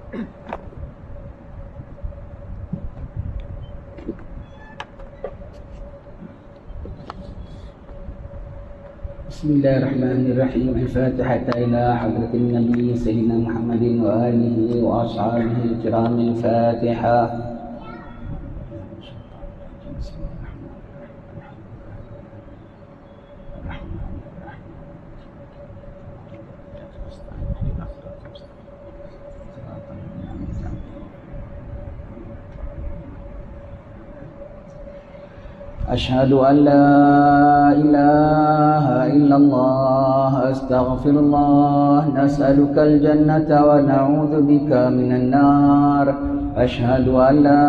Bismillahirrahmanirrahim. Al-Fatihah ila hadratin Nabi Sayyidina Muhammadin wa alihi wa ashabihi kiramil Fatihah. أشهد أن لا إله إلا الله أستغفر الله نسألك الجنة ونعوذ بك من النار أشهد أن لا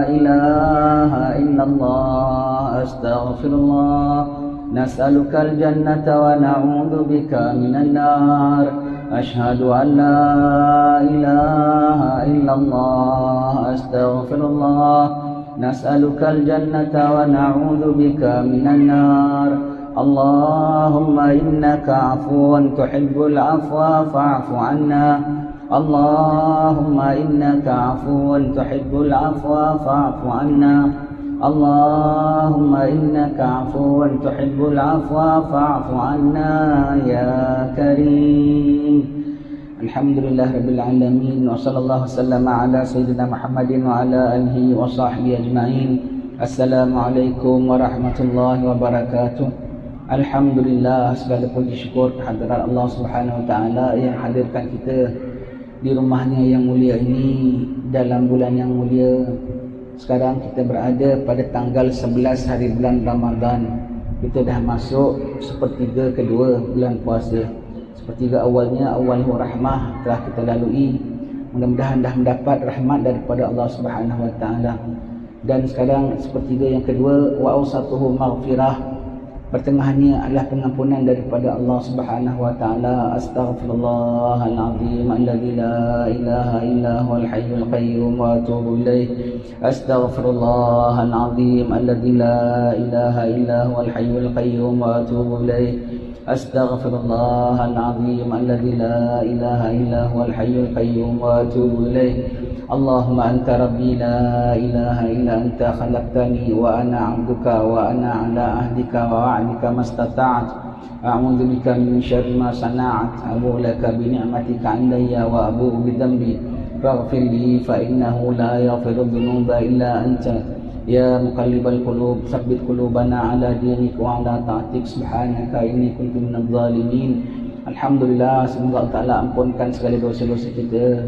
إله إلا الله أستغفر الله نسألك الجنة ونعوذ بك من النار أشهد أن لا إله إلا الله أستغفر الله نسألك الجنة ونعوذ بك من النار اللهم إنك عفو تحب العفو فاعف عنا اللهم إنك عفو تحب العفو فاعف عنا اللهم إنك عفو تحب العفو فاعف عنا يا كريم Alhamdulillah Rabbil Alamin wa sallallahu sallama ala Sayyidina Muhammadin wa ala alihi wa sahbihi ajma'in. Assalamualaikum warahmatullahi wabarakatuh. Alhamdulillah, segala puji syukur kehadirat Allah Subhanahu wa taala yang hadirkan kita di rumahnya yang mulia ini dalam bulan yang mulia. Sekarang kita berada pada tanggal 11 hari bulan Ramadan. Kita dah masuk sepertiga kedua bulan puasa. Sepertiga awalnya, awal rahmah telah kita lalui. Mudah-mudahan dah mendapat rahmat daripada Allah Subhanahu wa taala. Dan sekarang sepertiga yang kedua, wa awsatuhu maghfirah. Pertengahannya adalah pengampunan daripada Allah Subhanahu wa taala. Astaghfirullahalazim alladzi la ilaha illa huwal hayyul qayyum wa atubu ilaih. Astaghfirullahalazim alladzi la ilaha illa huwal hayyul qayyum wa atubu ilaih. Astaghfirullahalazim alladzi la ilaha illa huwal hayyul qayyum wa atubu ilaih. Allahumma anta rabbi la ilaha illa anta khalaqtani wa ana 'abduka wa ana 'ala ahdika wa wa'dika mastata'tu a'udzu bika min syarri ma sana'tu abu'u laka bi ni'matika 'alayya wa abu'u bi dhanbi faghfir li fa innahu la yaghfiru dhunuba illa anta ya muqallibal qulub tsabbit qulubana ala dinik wa ala ta'atik subhanaka inni kuntu minadh dhalimin. Alhamdulillah, semoga Allah Ta'ala ampunkan segala dosa-dosa kita.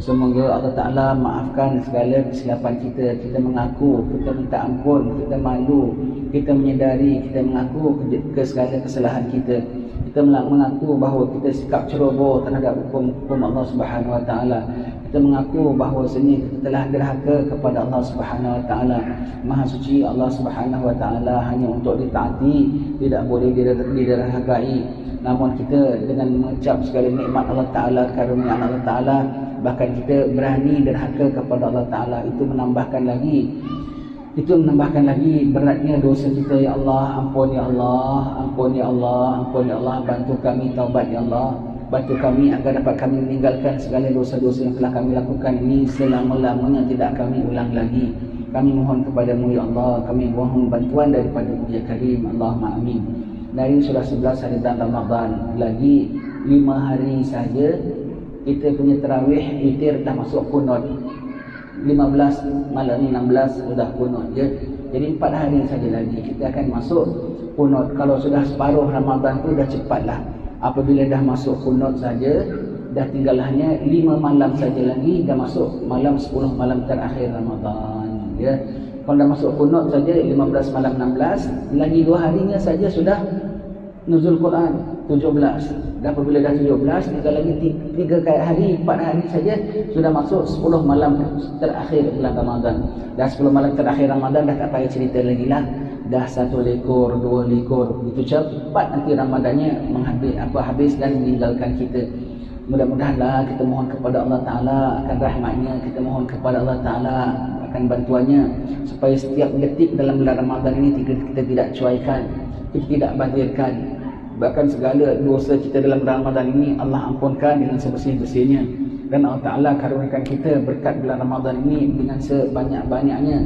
Semoga Allah Ta'ala maafkan segala kesilapan kita. Kita mengaku, kita minta ampun, kita malu, kita menyedari, kita mengaku ke segala kesalahan kita. Kita mengaku bahawa kita sikap ceroboh terhadap hukum Allah Subhanahu wa taala. Kita mengaku bahawa kita telah derhaka kepada Allah Subhanahu wa taala. Maha suci Allah Subhanahu wa taala hanya untuk ditaati, tidak boleh diderhakai. Namun kita dengan mengucap segala nikmat Allah Ta'ala, karunia Allah Ta'ala, bahkan kita berani derhaka kepada Allah Ta'ala, itu menambahkan lagi beratnya dosa kita. Ya Allah, ampun ya Allah, ampun ya Allah, ampun ya Allah. Bantu kami taubat ya Allah. Bantu kami agar dapat kami meninggalkan segala dosa-dosa yang telah kami lakukan ini selama-lamanya, tidak kami ulang lagi. Kami mohon kepadamu ya Allah, kami mohon bantuan daripada-Mu ya Karim. Allahumma amin. Dari sudah 11 hari dan Ramadan, lagi 5 hari saja kita punya tarawih witir dah masuk kunut. 15 malam ni 16 sudah kunut je. Jadi 4 hari saja lagi kita akan masuk kunut. Kalau sudah separuh Ramadan tu dah cepatlah. Apabila dah masuk kunut saja, dah tinggal hanya 5 malam saja lagi, dah masuk malam 10 malam terakhir Ramadan ya. Kalau dah masuk kunut saja 15 malam 16, lagi 2 harinya saja sudah nuzul Quran 17. Dan apabila dah 17, tinggal lagi 3 hari, 4 hari saja sudah masuk 10 malam terakhir bulan Ramadan. Dah 10 malam terakhir Ramadan dah tak payah cerita lagi lah. Dah 1 lekor, 2 lekor. Begitu cepat nanti Ramadannya habis dan meninggalkan kita. Mudah-mudahanlah kita mohon kepada Allah Ta'ala akan rahmatnya, kita mohon kepada Allah Ta'ala akan bantuannya, supaya setiap detik dalam bulan Ramadan ini kita tidak cuaikan, kita tidak badirkan. Bahkan segala dosa kita dalam Ramadan ini Allah ampunkan dengan sebersih-bersihnya. Dan Allah Ta'ala karuniakan kita berkat bulan Ramadan ini dengan sebanyak-banyaknya.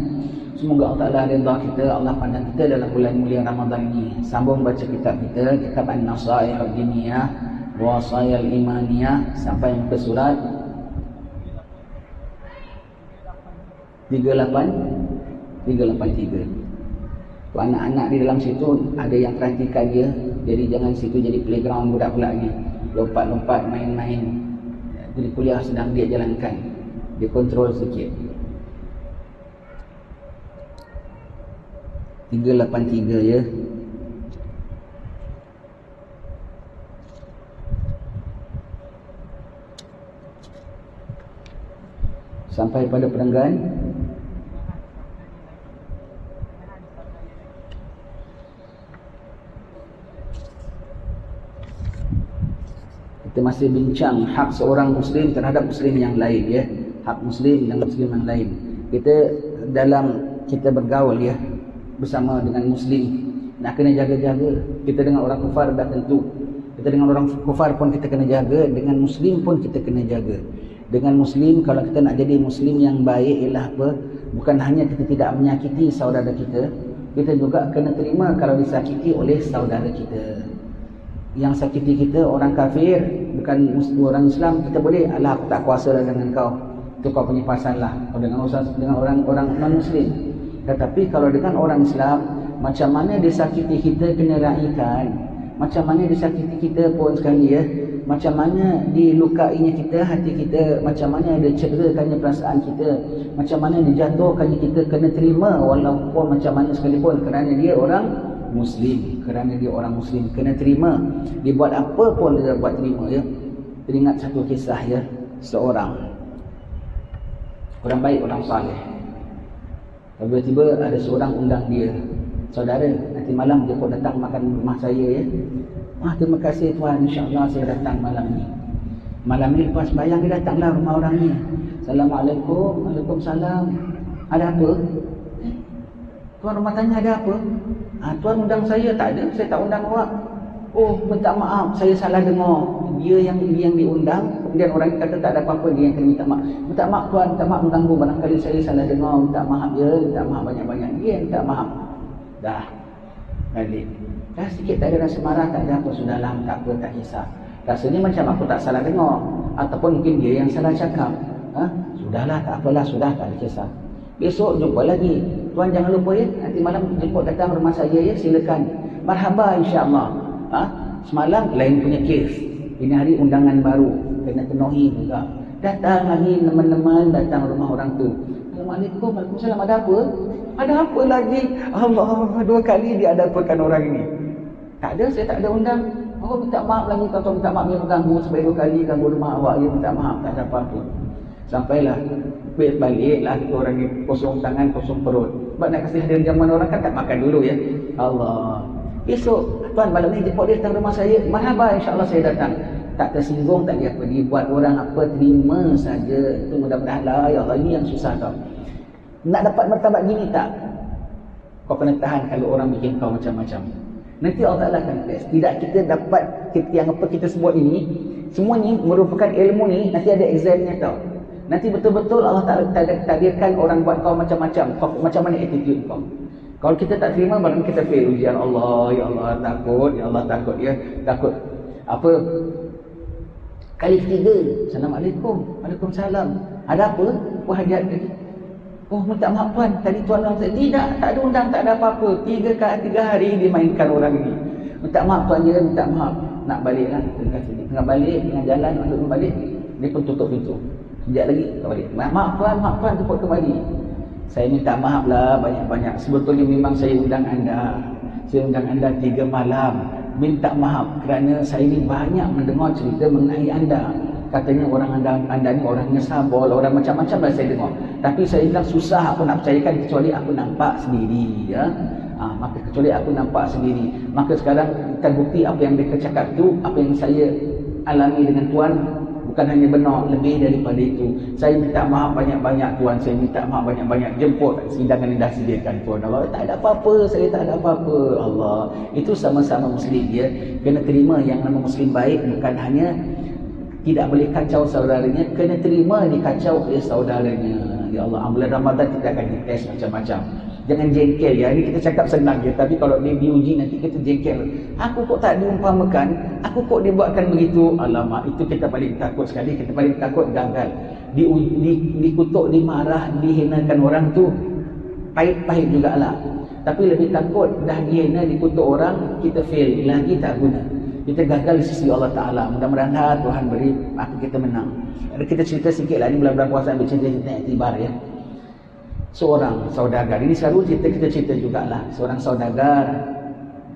Semoga Allah Ta'ala redha kita, Allah pandang kita dalam bulan mulia Ramadan ini. Sambung baca kitab kita, kitab An-Nasaih Al-Diniyah Wasayal Imaniyah, sampai muka surat 383. Anak-anak di dalam situ ada yang perhatikan dia, jadi jangan situ jadi playground budak pula lagi, lompat-lompat main-main. Jadi kuliah sedang dia jalankan, dia kontrol sikit. 383 ya. Sampai pada perenggan kita masih bincang hak seorang muslim terhadap muslim yang lain ya. Hak muslim dan muslim yang lain. Kita bergaul ya bersama dengan muslim, nak kena jaga-jaga. Kita dengan orang kufar dah tentu. Kita dengan orang kufar pun kita kena jaga, dengan muslim pun kita kena jaga. Dengan muslim, kalau kita nak jadi muslim yang baik ialah apa? Bukan hanya kita tidak menyakiti saudara kita, kita juga kena terima kalau disakiti oleh saudara kita. Yang sakiti kita orang kafir, bukan orang Islam, kita boleh, alah aku tak kuasa dengan kau, itu kau punya pasal lah. Dengan orang non-Muslim. Tetapi kalau dengan orang Islam, macam mana disakiti kita kena raikan, macam mana disakiti kita pun sekali ya, macam mana dilukainya kita hati kita, macam mana dicederakannya perasaan kita, macam mana dijatuhkannya kita, kena terima walaupun macam mana sekalipun, kerana dia orang Muslim, kena terima. Dia buat apa pun dia buat terima ya. Teringat satu kisah ya, seorang orang baik, orang saleh. Tiba-tiba ada seorang undang dia, saudara, nanti malam dia pun datang makan rumah saya ya. Terima kasih tuan, insya-Allah saya datang malam ni. Malam ni lepas bayang dia datanglah rumah orang ni. Assalamualaikum. Waalaikumsalam. Ada apa? Tuan rumah tanya ada apa? Tuan undang saya? Tak ada, saya tak undang awak. Oh, minta maaf, saya salah dengar. Dia yang diundang, kemudian orang kata tak ada apa-apa, dia yang kena minta maaf. Minta maaf tuan, minta maaf mengganggu, barangkali saya salah dengar, minta maaf ya, minta maaf banyak-banyak. Dia yang minta maaf. Dah, balik. Dah sikit tak ada rasa marah, tak ada apa, sudahlah, tak apa, tak kisah. Rasanya macam aku tak salah dengar, ataupun mungkin dia yang salah cakap. Sudahlah, tak apalah, sudah, tak ada kisah. Besok jumpa lagi. Tuan jangan lupa ya, nanti malam jemput datang rumah saya ya, silakan. Marhaba insya-Allah. Semalam lain punya kes. Ini hari undangan baru, kena penuhi juga. Datang lagi teman-teman, datang rumah orang tu. Assalamualaikum, waalaikumsalam, ada apa? Ada apa lagi? Allah, 2 kali dia adapakan orang ini. Tak ada, saya tak ada undang. Oh, minta maaf lagi, kau minta maaf yang mengganggu sampai 2 kali ganggu rumah awak, ya minta maaf, tak ada apa-apa. Sampailah baliklah kita orang ni kosong tangan, kosong perut. Sebab nak kasih hadiah zaman orang kan tak makan dulu ya. Allah. Besok tuan malam ni jemput dia datang rumah saya. Marhaba, insya-Allah saya datang. Tak tersinggung, tak dia apa, dibuat orang apa, terima saja. Itu mudah-mudahan lah, ya Allah, ini yang susah tau. Nak dapat martabat gini tak? Kau kena tahan kalau orang bikin kau macam-macam. Nanti Allah Ta'ala akan test. Tidak kita dapat yang apa kita sebut ini, semua ni merupakan ilmu ni, nanti ada examnya tau. Nanti betul-betul Allah takdirkan orang buat kau macam-macam. Kau macam mana attitude kau? Kalau kita tak terima, barang kita fail ujian. Allah, ya Allah takut, ya Allah takut ya, takut. Apa? Kali ketiga, Assalamualaikum. Waalaikumsalam. Ada apa? Hajat tadi. Oh, minta maaf tuan, tadi tuan orang saya tidak, tak ada undang, tak ada apa-apa. 3 hari dimainkan orang ini. Minta maaf tuan ya, minta maaf. Nak baliklah, terima kasih. Tengah balik, tengah jalan untuk balik, dia pun tutup pintu. Sekejap lagi kembali. Maaf tuan, cepat kembali. Saya minta maaf lah banyak-banyak. Sebetulnya memang saya undang anda. Saya undang anda 3 malam. Minta maaf kerana saya ni banyak mendengar cerita mengenai anda. Katanya orang anda ni orangnya sabol, orang macam-macam lah saya dengar. Tapi saya bilang susah aku nak percayakan kecuali aku nampak sendiri ya. Maka kecuali aku nampak sendiri. Maka sekarang terbukti apa yang mereka cakap tu, apa yang saya alami dengan tuan bukan hanya benar, lebih daripada itu. Saya minta maaf banyak-banyak tuan, saya minta maaf banyak-banyak. Jemput sidangan yang dah sediakan tuan. Allah, tak ada apa-apa, saya tak ada apa-apa. Allah, itu sama-sama muslim ya. Kena terima yang nama muslim baik bukan hanya tidak boleh kacau saudaranya, kena terima dikacau oleh saudaranya. Ya Allah, bulan Ramadan kita akan dites macam-macam. Jangan jengkel ya. Ini kita cakap senang je, tapi kalau dia diuji nanti kita jengkel. Aku kok tak diumpamakan, aku kok dibuatkan begitu. Alamak, itu kita paling takut sekali. Kita paling takut gagal. Dikutuk, dimarah, dihinakan orang tu pahit-pahit jugalah. Tapi lebih takut dah dihina, dikutuk orang, kita fail lagi, tak guna. Kita gagal di sisi Allah Ta'ala. Mudah-mudahan Tuhan beri kita menang. Kita cerita sikit lah, ni bulan-bulan puasa, ambil cerita-cerita iktibar ya. Seorang saudagar, ini selalu kita cerita jugalah. Seorang saudagar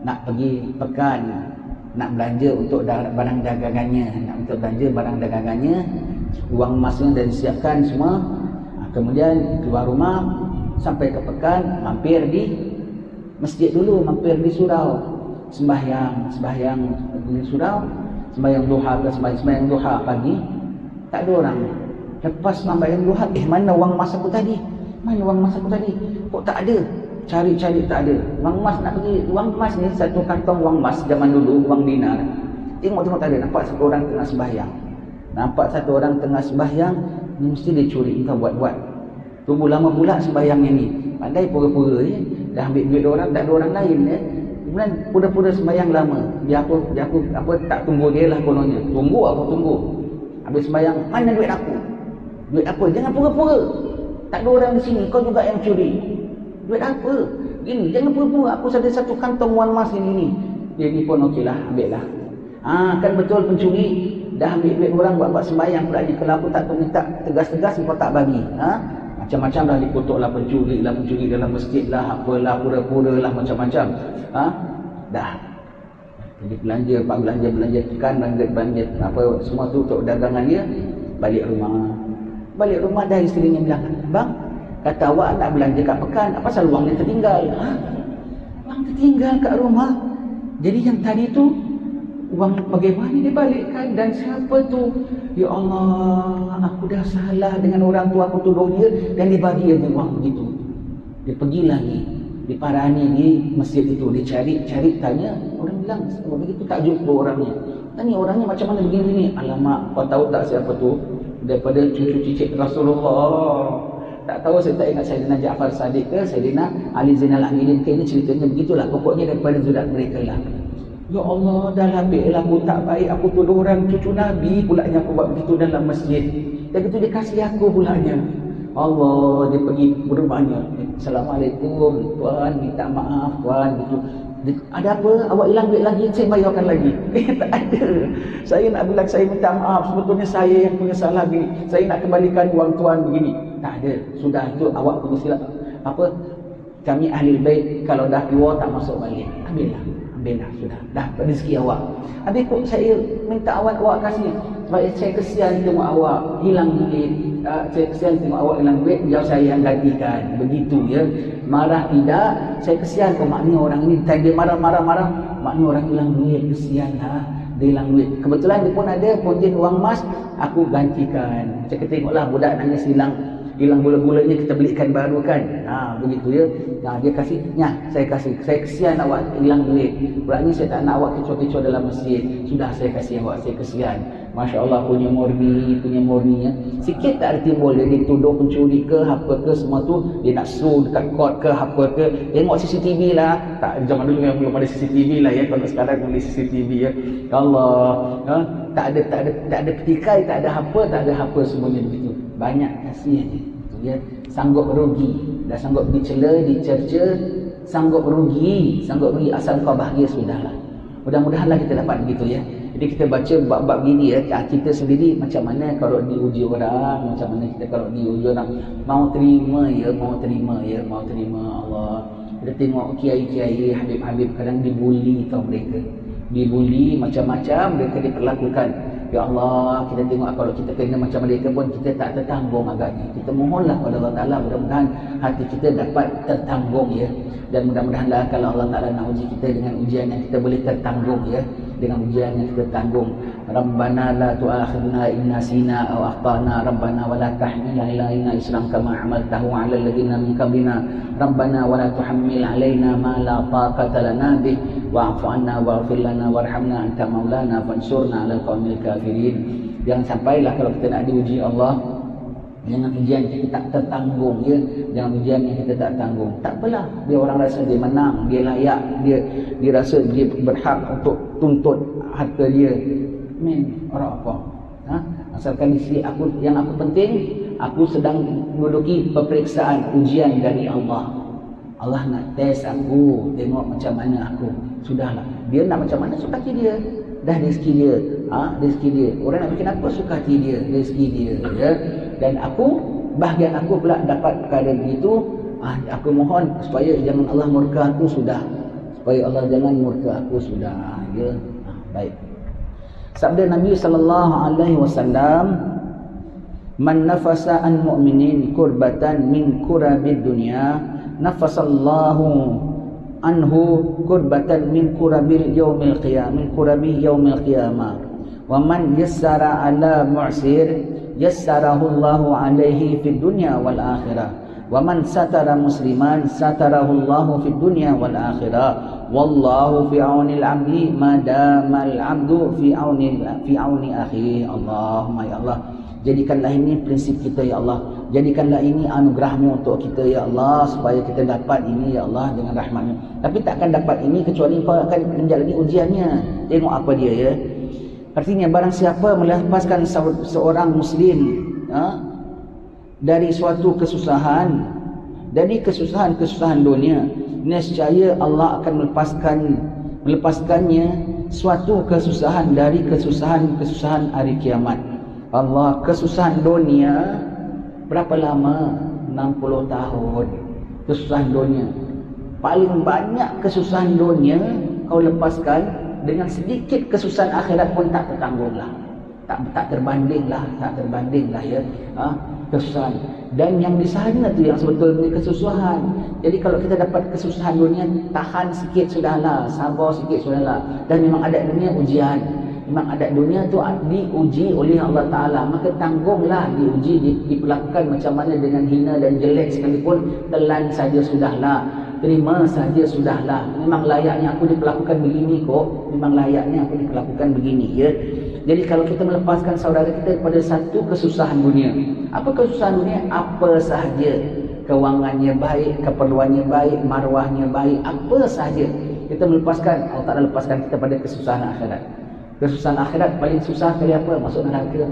nak pergi pekan, nak belanja untuk barang dagangannya, uang emasnya dah disiapkan semua. Kemudian keluar rumah, sampai ke pekan, mampir di masjid dulu, mampir di surau, sembahyang di surau, sembahyang duha pagi, tak ada orang. Lepas sembahyang duha, mana wang emas aku tadi? Kok tak ada? Cari-cari tak ada. Wang emas nak pergi, wang emas ni satu kantong wang emas zaman dulu, wang dinar. Tengok tak ada. Nampak satu orang tengah sembahyang. Ni mesti dia curi, engkau buat-buat. Tunggu lama pula sembahyangnya ni. Pandai pura-pura ya. Dah ambil duit orang, tak ada orang lain ya. Kemudian pura-pura sembahyang lama. Dia aku tak tunggu dia lah kononnya. Tunggu. Habis sembahyang, mana duit aku? Duit apa? Jangan pura-pura. Tak ada orang di sini, kau juga yang curi. Duit apa? Gini, jangan pura-pura. Aku ada satu kantong wang emas ini. Dia ni pun okeylah, ambil lah. Kan betul pencuri dah ambil duit orang buat sembahyang pula ni. Kalau aku tak minta tegas-tegas, kau tak bagi. Macam-macam dah dikutuk lah, pencuri dalam masjid lah, apalah, pura-pura lah, macam-macam. Dah. Jadi belanja tekan, belanja apa semua tu untuk dagangan dia. Balik rumah dah isterinya bilang, bang, kata awak nak belanja kat pekan, apa pasal wang dia tertinggal? Wang tertinggal kat rumah. Jadi yang tadi tu wang bagaimana dia balikkan, dan siapa tu? Ya Allah, aku dah salah dengan orang tua, aku tuduh dia dan dia bagi dia wang begitu. Dia pergi lagi di Parani di masjid itu, dia cari tanya, orang bilang begitu tak jumpa orangnya. Tanya orangnya macam mana begini. Alamak, kau tahu tak siapa tu? Daripada cucu cicit Rasulullah. Tak tahu, saya tak ingat Sayyidina Ja'far Sadiq ke Sayyidina Ali Zainal Abidin ke, ini ceritanya begitulah. Pokoknya daripada zulat mereka lah. Ya Allah, dah labik lah aku tak baik, aku tuduh orang cucu Nabi pulanya aku buat begitu dalam masjid. Dan itu dia kasih aku pulanya. Allah, dia pergi rumahnya. Assalamualaikum tuan, minta maaf tuan, gitu. Ada apa? Awak hilang duit lagi, saya bayarkan lagi. Tak ada. Saya nak bilang saya minta maaf, sebetulnya saya yang punya salah begini. Saya nak kembalikan wang tuan begini. Tak ada. Sudah, itu awak punya silap. Apa? Kami ahli bait, kalau dah keluar tak masuk balik. Ambillah, sudah. Dah rezeki awak. Habis kok saya minta awak kasih. Sebab saya kesian tengok awak hilang duit. Saya kesian tengok awak hilang duit, biar saya yang gantikan. Begitu ya. Marah tidak, saya kesian kok, maknanya orang ini dia marah, maknanya orang hilang duit, kesianlah dia hilang duit. Kebetulan dia pun ada ponjen wang emas, aku gantikan. Saya tengoklah budak nangis hilang gula-gulanya, kita belikan baru kan. Begitu ya. Dia kasih, saya kasih. Saya kesian awak hilang duit. Pulaknya saya tak nak awak kecoh-kecoh dalam masjid. Sudah saya kasih awak, saya kesian. Masya Allah, punya murni ya. Sikit tak ada timbul dia dituduh pencuri ke apa ke semua tu, dia nak sue dekat court ke apa ke. Tengok CCTV lah. Tak, zaman dulu yang belum ada CCTV lah ya. Kalau sekarang boleh CCTV ya. Allah, tak ada petikai, tak ada apa semuanya begitu. Banyak kasih dia sanggup rugi, dah sanggup dicela, dicerca, sanggup rugi asal kau bahagia sudahlah. Mudah-mudahanlah kita dapat begitu ya. Jadi kita baca bab-bab gini ya, kita sendiri macam mana kalau diuji orang, macam mana kita kalau diuji orang, mau terima Allah. Kita tengok kiai-kiai, habib-habib kadang dibuli tau mereka. Dibuli macam-macam mereka diperlakukan. Ya Allah, kita tengok kalau kita kena macam mereka pun kita tak tertanggung agaknya. Kita mohonlah kepada Allah Ta'ala, mudah-mudahan hati kita dapat tertanggung ya. Dan mudah-mudahanlah kalau Allah Ta'ala nak uji kita dengan ujian yang kita boleh tertanggung ya. Dengan ujian yang kita tanggung. Rabbana la tu'akhidna in nasina aw akhtana, Rabbana wa la tahmil alaina isran kama amaltahu 'ala alladhina min qablina, Rabbana wa la tuhammil alaina ma la taqata lana bih, wa'fu 'anna waghfir lana warhamna anta maulana fansurna 'alal qaumil kafirin. Jangan sampailah kalau kita nak diuji Allah, jangan ujian kita tak tertanggung ya. Jangan ujian yang kita tak tanggung. Tak apalah, dia orang rasa dia menang, dia layak, dia rasa dia berhak untuk tuntut harta dia. Orang apa? Asalkan di sini yang aku penting, aku sedang menduduki peperiksaan ujian dari Allah. Allah nak test aku, tengok macam mana aku. Sudahlah, dia nak macam mana suka hati dia. Dah rezeki dia, rezeki dia. Orang nak bikin apa suka hati dia, rezeki dia ya. Dan aku, bahagian aku pula dapat perkara begitu. Aku mohon supaya jangan Allah murka aku sudah. Supaya Allah jangan murka aku sudah ya. Baik. Sabda Nabi sallallahu alaihi wasallam, "Man nafasa an mu'minin kurbatan min kurabid dunya, nafasallahu anhu kurbatan min kurabil yaumil qiyamah, min kurabi yaumil qiyamah. Wa man yassara ala mu'sir, yassarahu Allahu alaihi fid dunya wal akhirah. Wa man satara musliman, satarahu Allahu fid dunya wal akhirah. Wallahu fi aunil abdi madamal abdu fi auni akhi." Allahumma ya Allah, jadikanlah ini prinsip kita ya Allah. Jadikanlah ini anugerahmu untuk kita ya Allah, supaya kita dapat ini ya Allah dengan rahmatmu. Tapi takkan dapat ini kecuali kau akan menjalani ujiannya. Tengok apa dia ya. Artinya barang siapa melepaskan seorang muslim dari suatu kesusahan, dari kesusahan dunia, nescaya Allah akan melepaskannya suatu kesusahan dari kesusahan hari kiamat. Allah, kesusahan dunia berapa lama? 60 tahun kesusahan dunia. Paling banyak kesusahan dunia kau lepaskan, dengan sedikit kesusahan akhirat pun tak tertanggunglah. Tak terbandinglah ya. Kesusahan. Dan yang di sana tu yang sebetulnya kesusahan. Jadi kalau kita dapat kesusahan dunia, tahan sikit sudahlah, sabar sikit sudahlah. Dan memang ada dunia ujian. Memang ada dunia tu diuji oleh Allah Ta'ala. Maka tanggunglah diuji, diperlakukan macam mana dengan hina dan jelek sekalipun, telan saja sudahlah. Terima saja sudahlah. Memang layaknya aku diperlakukan begini kok. Memang layaknya aku diperlakukan begini ya. Jadi kalau kita melepaskan saudara kita daripada satu kesusahan dunia. Apa kesusahan dunia? Apa sahaja. Kewangannya baik, keperluannya baik, maruahnya baik, apa sahaja. Kita melepaskan, Allah Ta'ala lepaskan kita pada kesusahan akhirat. Kesusahan akhirat paling susah kali apa? Masuk neraka.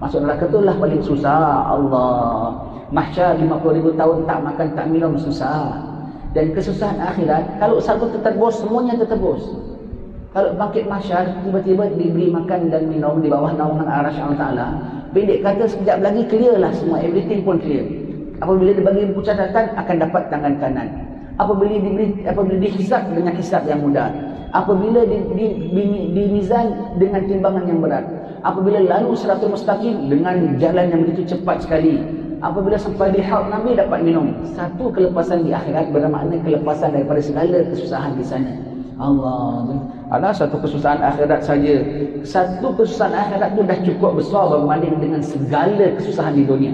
Masuk neraka tu lah paling susah. Allah. Mahsyar 50,000 tahun tak makan tak minum susah. Dan kesusahan akhirat, kalau satu tertebus, semuanya tertebus. Kalau bangkit mahsyar, tiba-tiba diberi makan dan minum di bawah naungan arasy Allah Ta'ala, pendek kata sekejap lagi clear lah semua, everything pun clear. Apabila dibagi buku catatan, akan dapat tangan kanan. Apabila dihisab dengan hisab yang mudah. Apabila dimizan dengan timbangan yang berat. Apabila lalu siratul mustaqim dengan jalan yang begitu cepat sekali. Apabila sampai di haud Nabi dapat minum. Satu kelepasan di akhirat bermakna kelepasan daripada segala kesusahan di sana. Allah. Ada satu kesusahan akhirat saja. Satu kesusahan akhirat tu dah cukup besar berbanding dengan segala kesusahan di dunia.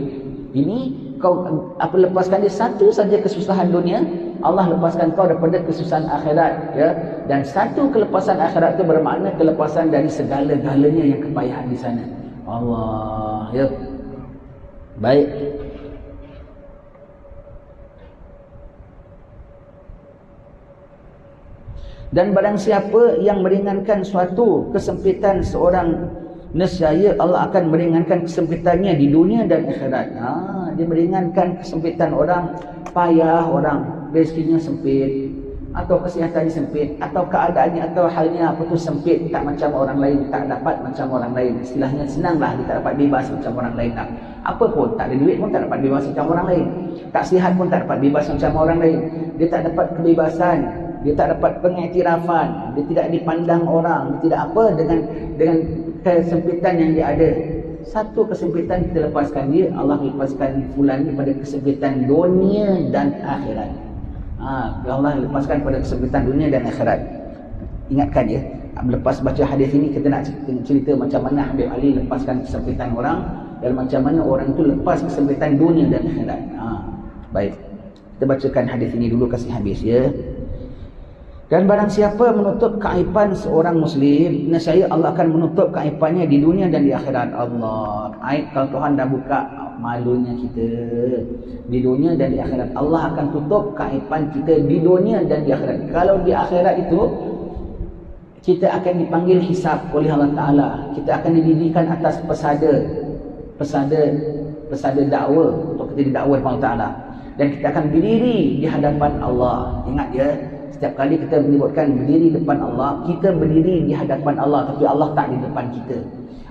Ini kau lepaskan dia satu saja kesusahan dunia, Allah lepaskan kau daripada kesusahan akhirat ya. Dan satu kelepasan akhirat itu bermakna kelepasan dari segala-galanya yang kepayahan di sana. Allah ya. Baik. Dan barang siapa yang meringankan suatu kesempitan seorang, nescaya Allah akan meringankan kesempitannya di dunia dan akhirat. Dia meringankan kesempitan orang, payah orang, rezekinya sempit, atau kesehatannya sempit, atau keadaannya atau halnya apa tu sempit, tak macam orang lain, tak dapat macam orang lain. Istilahnya senanglah, dia tak dapat bebas macam orang lain. Apa pun, tak ada duit pun tak dapat bebas macam orang lain. Tak sihat pun tak dapat bebas macam orang lain. Dia tak dapat kebebasan, dia tak dapat pengiktirafan, dia tidak dipandang orang, dia tidak apa dengan kesempitan yang dia ada. Satu kesempitan kita lepaskan dia, Allah lepaskan fulan pada kesempitan dunia dan akhirat. Allah lepaskan pada kesempitan dunia dan akhirat. Ingatkan ya, lepas baca hadis ini kita nak cerita macam mana Habib Ali lepaskan kesempitan orang, dan macam mana orang itu lepas kesempitan dunia dan akhirat. Baik, kita bacakan hadis ini dulu kasih habis ya. Dan barang siapa menutup keaiban seorang Muslim, nescaya Allah akan menutup keaibannya di dunia dan di akhirat. Allah, aib kalau Tuhan dah buka, malunya kita di dunia dan di akhirat. Allah akan tutup keaiban kita di dunia dan di akhirat. Kalau di akhirat itu kita akan dipanggil hisab oleh Allah Ta'ala. Kita akan didirikan atas pesada dakwa untuk kita didakwa oleh Allah Ta'ala. Dan kita akan berdiri di hadapan Allah. Ingat ya, setiap kali kita menyebutkan berdiri depan Allah, kita berdiri di hadapan Allah, tapi Allah tak di depan kita.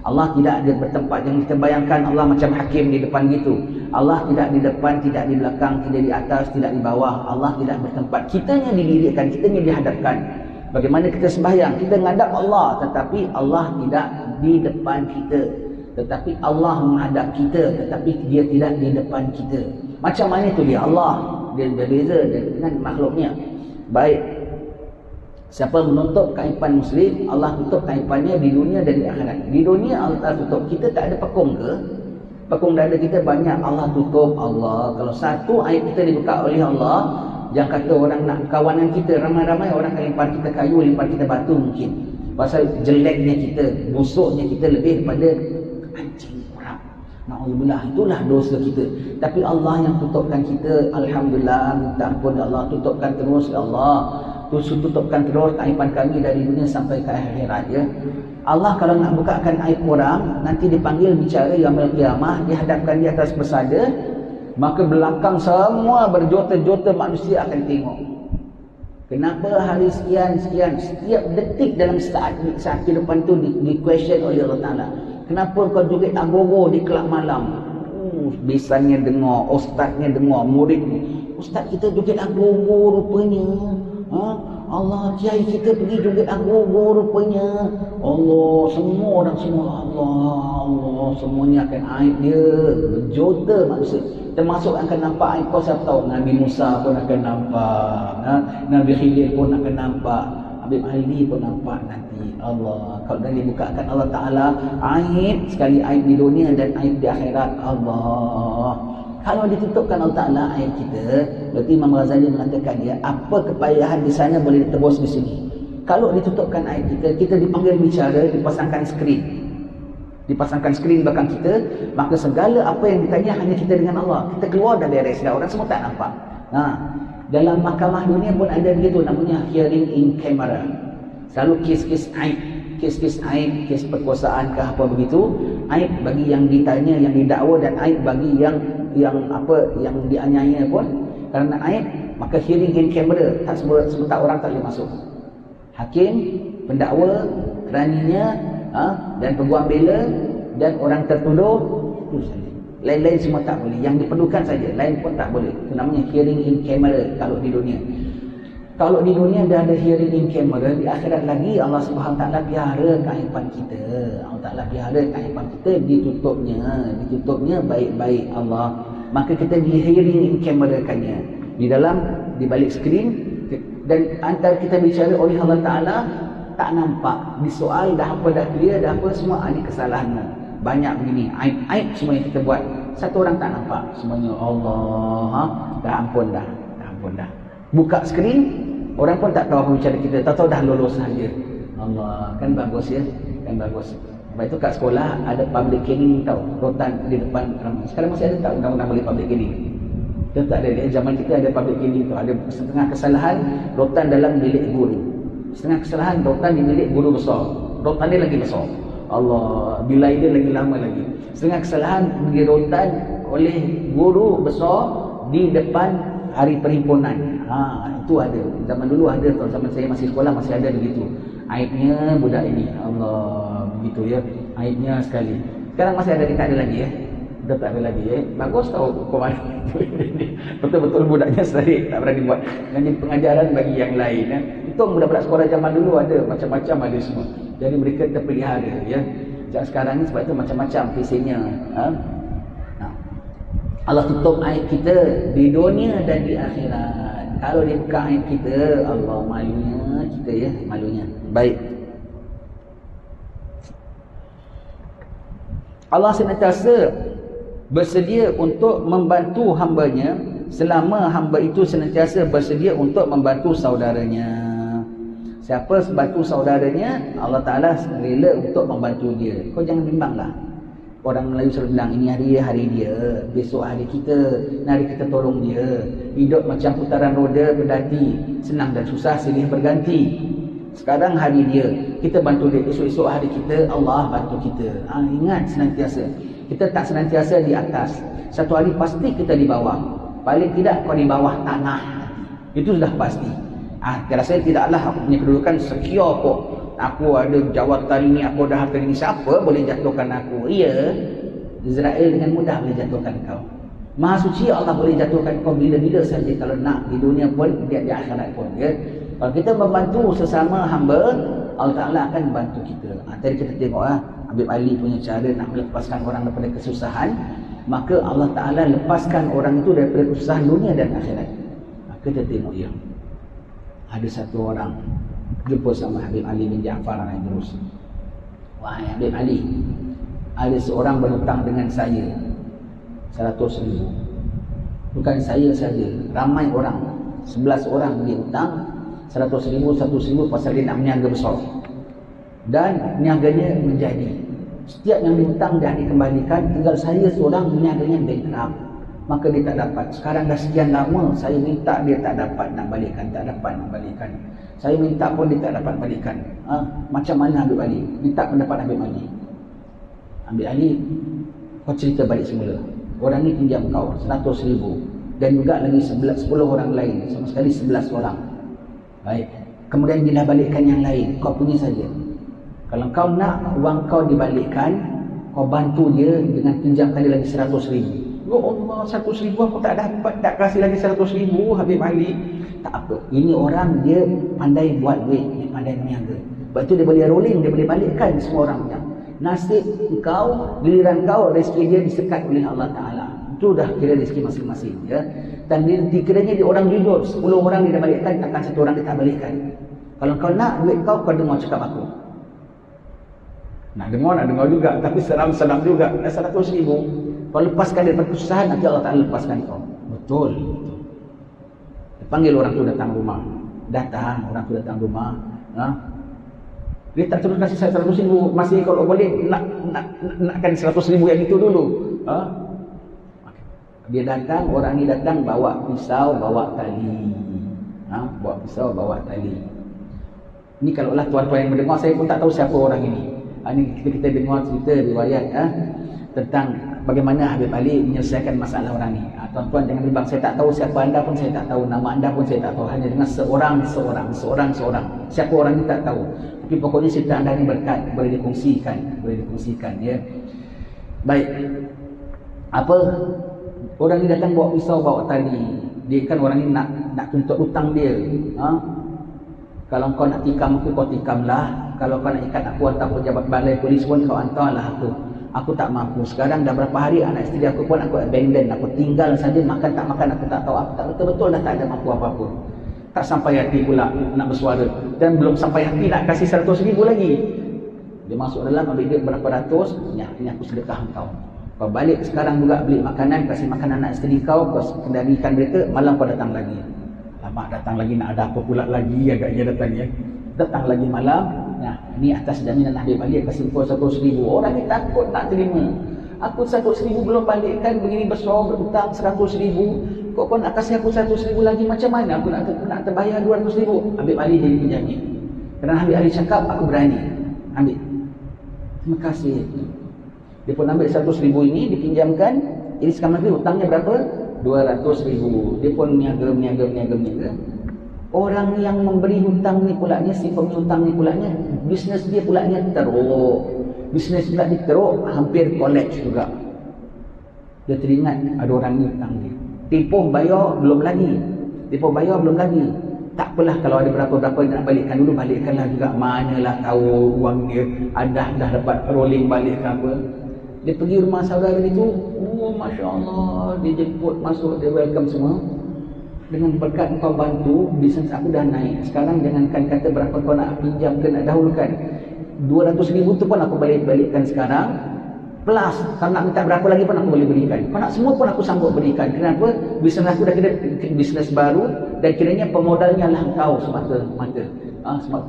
Allah tidak ada bertempat. Jangan kita bayangkan Allah macam hakim di depan gitu. Allah tidak di depan, tidak di belakang, tidak di atas, tidak di bawah. Allah tidak bertempat. Kitanya didirikan, kitanya dihadapkan. Bagaimana kita sembahyang, kita menghadap Allah, tetapi Allah tidak di depan kita. Tetapi Allah menghadap kita, tetapi dia tidak di depan kita. Macam mana tu dia? Allah dia berbeza dengan makhluknya. Baik, siapa menutup keaiban Muslim, Allah tutup keaibannya di dunia dan di akhirat. Di dunia Allah tutup. Kita tak ada pekung ke? Pekung dada kita banyak, Allah tutup. Allah, kalau satu aib kita dibuka oleh Allah, jangan kata orang nak kawanan kita, ramai-ramai orang akan lempar kita kayu, lempar kita batu mungkin. Pasal jeleknya kita, busuknya kita lebih daripada anjing orang. Na'udzubillah, itulah dosa kita. Tapi Allah yang tutupkan kita, alhamdulillah, minta ampun Allah, tutupkan terus ya Allah. Tutupkan terus aiban kami dari dunia sampai ke akhirat ya. Allah kalau nak bukakan aib orang, nanti dipanggil bicara yaumul qiyamah, dihadapkan di atas pesada, maka belakang semua berjuta-juta manusia akan tengok. Kenapa hari sekian, setiap detik dalam saat kehidupan tu di question oleh Allah Ta'ala. Kenapa kau joget agogo di kelab malam? Biasanya dengar, ustaznya dengar, murid ni. Ustaz kita joget agogo rupanya. Allah, kiai kita pergi joget agogo rupanya. Allah, semua orang semua Allah, semuanya akan aib dia. Berjuta manusia. Termasuk akan nampak aib kau, siapa tahu Nabi Musa pun akan nampak, Nabi Khidir pun akan nampak, Habib Ali pun nampak nanti. Allah, kalau dah dibukakan Allah Ta'ala aib, sekali aib di dunia dan aib di akhirat. Allah, kalau ditutupkan Allah Ta'ala aib kita, berarti Imam Ghazali mengatakan dia, apa kepayahan di sana boleh ditebus di sini. Kalau ditutupkan aib kita, kita dipanggil bicara, dipasangkan skrin belakang kita, maka segala apa yang ditanya hanya kita dengan Allah. Kita keluar dah beres dah, orang semua tak nampak. Dalam mahkamah dunia pun ada begitu, namanya hearing in camera. Selalu kes-kes aib, kes perkosaan ke apa begitu, aib bagi yang ditanya, yang didakwa, dan aib bagi yang dianiaya pun. Kerana aib, maka hearing in camera, tak sebentar orang tak boleh masuk. Hakim, pendakwa, keraninya, dan peguam bela dan orang tertuduh, itu saja. Lain-lain semua tak boleh. Yang diperlukan saja, lain pun tak boleh. Itu namanya hearing in camera kalau di dunia. Kalau di dunia dah ada hearing in camera, di akhirat lagi Allah Subhanahu Taala pelihara keaiban kita. Allah Taala pelihara keaiban kita, ditutupnya baik-baik Allah. Maka kita di hearing in camera-kannya. Di balik skrin, dan antara kita bicara oleh Allah Taala tak nampak. Disoal dah apa, dah clear, dah apa semua, ini kesalahanmu. Banyak begini, aib semua yang kita buat. Satu orang tak nampak, semuanya Allah, dah ampun dah. Buka skrin, orang pun tak tahu apa bicara kita, tahu dah lolos saja. Allah, kan bagus ya, kan bagus. Sebab itu kat sekolah ada public caning tau, rotan di depan ramai. Sekarang masih ada tak undang-undang boleh public caning? Kita tak ada, zaman kita ada public caning tu. Ada setengah kesalahan rotan dalam bilik guru, setengah kesalahan rotan di bilik guru besar. Rotan dia lagi besar, Allah, bilai dia lagi lama lagi. Setengah kesalahan di rotan oleh guru besar di depan hari perhimpunan. Itu ada. Zaman dulu ada tau, zaman saya masih sekolah masih ada begitu. Aibnya budak ini, Allah, begitu ya. Aibnya sekali. Sekarang masih ada, tak ada lagi ya. Dah tak ada lagi ya. Bagus tau komando. Betul-betul budaknya serik, tak berani buat. Jadi pengajaran bagi yang lain ya. Itu budak-budak sekolah zaman dulu ada, macam-macam ada semua. Jadi mereka terpelihara ya. Jangan sekarang ni sebab itu macam-macam kisahnya. Allah tutup aib kita di dunia dan di akhirat. Kalau dia buka aib kita, Allah, malunya kita ya, malunya. Baik. Allah senantiasa bersedia untuk membantu hambanya selama hamba itu senantiasa bersedia untuk membantu saudaranya. Siapa bantu saudaranya, Allah Ta'ala rela untuk membantu dia. Kau jangan bimbanglah. Orang Melayu selalu bilang, ini hari dia, besok hari kita, hari kita tolong dia. Hidup macam putaran roda berdati, senang dan susah silih berganti. Sekarang hari dia, kita bantu dia. Esok-esok hari kita, Allah bantu kita. Ingat senantiasa, kita tak senantiasa di atas. Satu hari pasti kita di bawah. Paling tidak kau di bawah tanah. Itu sudah pasti. Kira saya tidaklah aku punya kedudukan secure kok. Aku ada jawatan ini, aku ada harta ini. Siapa boleh jatuhkan aku? Iya, Israel dengan mudah boleh jatuhkan kau. Maha suci Allah boleh jatuhkan kau bila-bila saja kalau nak, di dunia pun, di akhirat pun. Ya. Kalau kita membantu sesama hamba, Allah Ta'ala akan bantu kita. Tadi kita tengok Habib Ali punya cara nak melepaskan orang daripada kesusahan. Maka Allah Ta'ala lepaskan orang itu daripada kesusahan dunia dan akhirat. Kita tengok ya, ada satu orang jumpa sama Habib Ali bin Ja'far al-Andalus. Wahai Habib Ali, ada seorang berhutang dengan saya 100,000. Bukan saya saja, ramai orang, 11 orang dia hutang 100,000 pasal dia nak meniaga besar. Dan niaganya menjadi, setiap yang dihutang dah dikembalikan, tinggal saya seorang meniaganya bankrupt. Maka dia tak dapat. Sekarang dah sekian lama saya minta, dia tak dapat nak balikan, tak dapat nak balikan. Saya minta pun dia tak dapat balikan. Macam mana Habib Ali? Minta pendapat Habib Ali. Habib Ali, kau cerita balik semula. Orang ni pinjam kau 100,000 dan juga lagi 10 orang lain, sama sekali 11 orang. Baik. Kemudian dia dah balikkan yang lain, kau punya saja. Kalau kau nak wang kau dibalikkan, kau bantu dia dengan pinjamkan dia lagi 100,000. Ya Allah, 100,000 aku tak dapat, tak kasih lagi 100,000 Habib Ali. Tak apa, ini orang dia pandai buat duit, dia pandai meniaga. Sebab tu dia boleh rolling, dia boleh balikkan semua orang punya. Nasib kau, giliran kau, rezeki dia disekat oleh Allah Ta'ala. Itu dah kira rezeki masing-masing ya. Dan dikiranya dia orang jujur, 10 orang dia dah balikkan, takkan satu orang dia tak balikkan. Kalau kau nak duit kau dengar cakap aku. Nak dengar juga, tapi seram-seram juga. Dah 100,000. Kau lepaskan daripada kesusahan, nanti Allah Ta'ala lepaskan kau. Betul. Panggil orang tu datang rumah. Orang tu datang rumah. Dia tak terus kasih saya 100,000. Masih kalau boleh nakkan 100,000 yang itu dulu. Dia datang, orang ni datang bawa pisau, bawa tali. Bawa pisau, bawa tali. Ini kalaulah tuan-tuan yang mendengar, saya pun tak tahu siapa orang ini. Ini kita dengar cerita riwayat tentang bagaimana Habib Ali menyelesaikan masalah orang ni. Tuan-tuan jangan bimbang, saya tak tahu siapa anda pun saya tak tahu, nama anda pun saya tak tahu, hanya dengan seorang. Siapa orang ni tak tahu. Tapi pokoknya cerita anda ni berkat, boleh dikongsikan ya. Baik. Apa? Orang ni datang bawa pisau, bawa tali. Dia kan orang ni nak tuntut hutang dia. Kalau kau nak tikam aku, kau tikamlah. Kalau kau nak ikat aku hantar pejabat balai polis pun kau hantarlah aku. Aku tak mampu. Sekarang dah berapa hari anak isteri aku pun aku abandon. Aku tinggal saja, makan tak makan aku tak tahu. Aku tak betul-betul dah tak ada mampu apa-apa. Tak sampai hati pula nak bersuara. Dan belum sampai hati nak kasih 100,000 lagi. Dia masuk dalam ambil duit berapa ratus. Ini aku sedekah kau. Kau balik sekarang juga beli makanan, kasih makan anak isteri kau kendalikan mereka, malam kau datang lagi. Lama datang lagi, nak ada apa pula lagi agaknya datang ya. Datang lagi malam. Nah, ini atas jaminan Habib Ali kasih kau 100,000. Orang ni takut nak terima. Aku 100,000 belum balikkan, begini besar berhutang 100,000. Kau nak kasih aku 100,000 lagi, macam mana aku nak terbayar 200,000? Habib Ali jadi penjamin. Kerana Habib Ali cakap, aku berani ambil. Terima kasih. Dia pun ambil 100,000 ini, dipinjamkan. Jadi sekarang lagi hutangnya berapa? 200,000. Dia pun meniaga. Orang yang memberi hutang ni pulaknya, si penghutang ni pulaknya, bisnes dia pulaknya teruk. Bisnes pula dia teruk, hampir kolaps juga. Dia teringat ada orang ni hutang dia. Tempoh bayar belum lagi. Tak apalah kalau ada berapa-berapa nak balikkan dulu, balikkanlah juga. Manalah tahu wang dia dah dapat rolling balik ke apa. Dia pergi rumah saudara itu, Masya Allah, dia jemput masuk, dia welcome semua. Dengan berkat kau bantu, bisnes aku dah naik. Sekarang jangankan kata berapa kau nak pinjam ke nak dahulukan, 200,000 tu pun aku balikkan sekarang. Plus, kalau nak minta berapa lagi pun aku boleh berikan. Kau nak semua pun aku sanggup berikan. Kenapa? Bisnes aku dah kira bisnes baru dan kiranya pemodalnya lah kau semata-mata.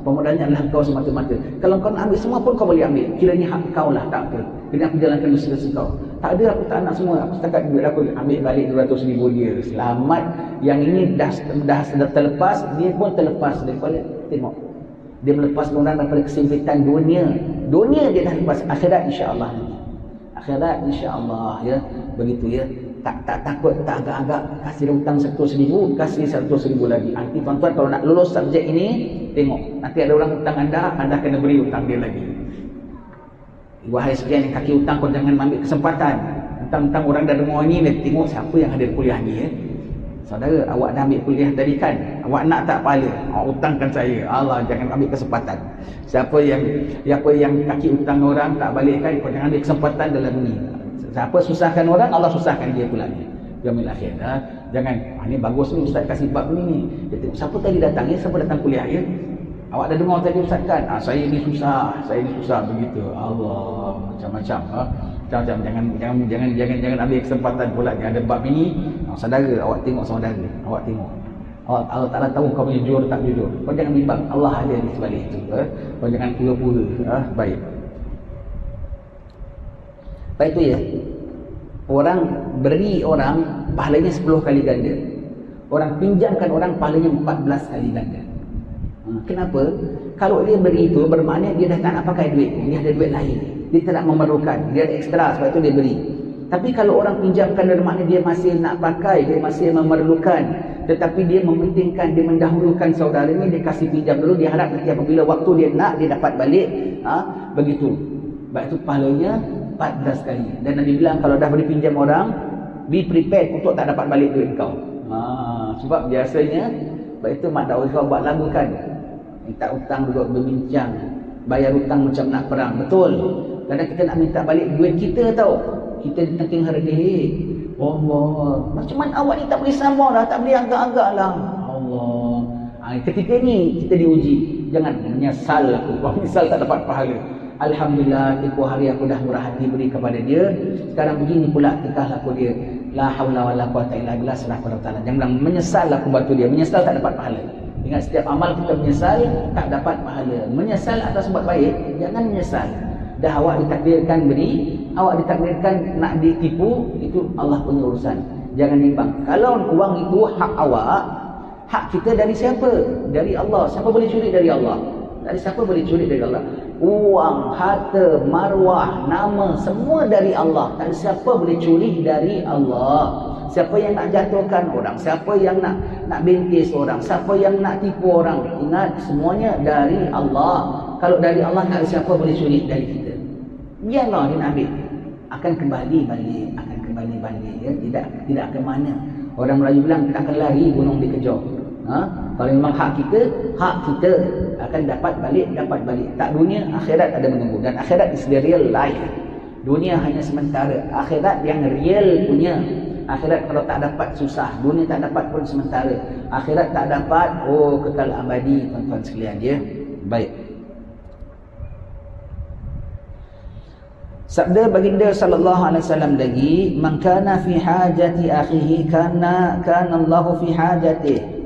Pemodalnya adalah kau semata-mata. Kalau kau nak ambil semua pun kau boleh ambil. Kiranya hak kau lah, tak apa. Kena aku jalankan usaha kau. Tak ada, aku tak nak semua. Aku setakat duit aku ambil balik 200,000 dia. Selamat. Yang ini dah terlepas, dia pun terlepas daripada, tengok. Dia melepas orang daripada kesempitan dunia. Dunia dia dah lepas, akhirat insya-Allah nanti. Akhirat insya-Allah, ya. Begitu, ya. Tak takut, tak agak-agak kasih hutang 100,000, kasih 100,000 lagi. Nanti tuan-tuan kalau nak lulus subjek ini, tengok. Nanti ada orang hutang anda kena beri hutang dia lagi. Wahai sekalian yang kaki hutang, kau jangan ambil kesempatan. Tentang orang dah dengar ni, tengok siapa yang ada kuliah ni, ya. Saudara, awak dah ambil kuliah tadi kan? Awak nak tak pahala? Awak hutangkan saya. Allah, jangan ambil kesempatan. Siapa yang kaki hutang orang tak balik kan, kau jangan ambil kesempatan dalam ni. Siapa susahkan orang, Allah susahkan dia pula ni. Yaumil akhir. Jangan, ni bagus ni ustaz kasih bab ni. Dia tengok siapa tadi datang, ya? Siapa datang kuliah, ya? Awak dah dengar tadi ustaz kan? Saya ni susah begitu. Allah, macam-macam. Jangan ambil kesempatan pula. Jangan ada bab ini. Saudara, awak tengok saudara. Awak tengok. Allah Ta'ala tahu kau punya jujur tak jujur. Kau jangan bimbang. Allah ada di sebalik itu. Kau jangan pura-pura. Baik. Baik itu, ya. Orang beri orang, pahalanya 10 kali ganda. Orang pinjamkan orang, pahalanya 14 kali ganda. Kenapa? Kalau dia beri itu, bermakna dia dah tak nak pakai duit. Dia ada duit lain. Dia tak nak memerlukan. Dia ada ekstra, sebab itu dia beri. Tapi kalau orang pinjamkan, bermakna dia masih nak pakai, dia masih memerlukan. Tetapi dia mementingkan, dia mendahulukan saudara ni, dia kasih pinjam dulu, dia harap nanti apabila waktu dia nak, dia dapat balik. Begitu. Sebab itu pahalanya 14 kali. Dan Nabi bilang kalau dah beri pinjam orang, be prepared untuk tak dapat balik duit kau. Sebab biasanya, sebab itu Mak Dakwah buat lagu kan, minta hutang duduk berbincang, bayar hutang macam nak perang. Betul. Kadang kita nak minta balik duit kita tau, kita tengking hardik. Allah, macam mana awak ni tak boleh sabar lah, tak boleh agak-agak lah. Allah. Ketika ni kita diuji, jangan menyesal aku. Kalau menyesal tak dapat pahala. Alhamdulillah, tempoh hari aku dah murah hati beri kepada dia. Sekarang begini pula tingkah laku dia. La haula wala quwata illa billah, serah pada Allah. Jangan bilang menyesal aku bantu dia. Menyesal tak dapat pahala. Ingat, setiap amal kita menyesal tak dapat pahala. Menyesal atas buat baik, jangan menyesal. Dah awak ditakdirkan beri, awak ditakdirkan nak ditipu, itu Allah punya urusan. Jangan nimbang. Kalau wang itu hak awak, hak kita dari siapa? Dari Allah. Siapa boleh curi dari Allah? Dari siapa boleh curi dari Allah? Uang, harta, marwah, nama, semua dari Allah. Tak ada siapa boleh curi dari Allah. Siapa yang nak jatuhkan orang, siapa yang nak bintis orang, siapa yang nak tipu orang, ingat semuanya dari Allah. Kalau dari Allah tak ada siapa boleh curi dari kita. Biarlah dia nak ambil, akan kembali balik, ya. Tidak ke mana. Orang Melayu bilang kita akan lari gunung dikejar. Kalau memang hak kita akan dapat balik. Tak, dunia, akhirat ada menunggu. Dan akhirat is the real life. Dunia hanya sementara. Akhirat yang real punya. Akhirat kalau tak dapat susah. Dunia tak dapat pun sementara. Akhirat tak dapat, kekal abadi, tuan-tuan sekalian, ya. Baik. Sabda baginda sallallahu alaihi wasallam lagi, man kana fi hajati akhihi kana Allahu fi hajatihi.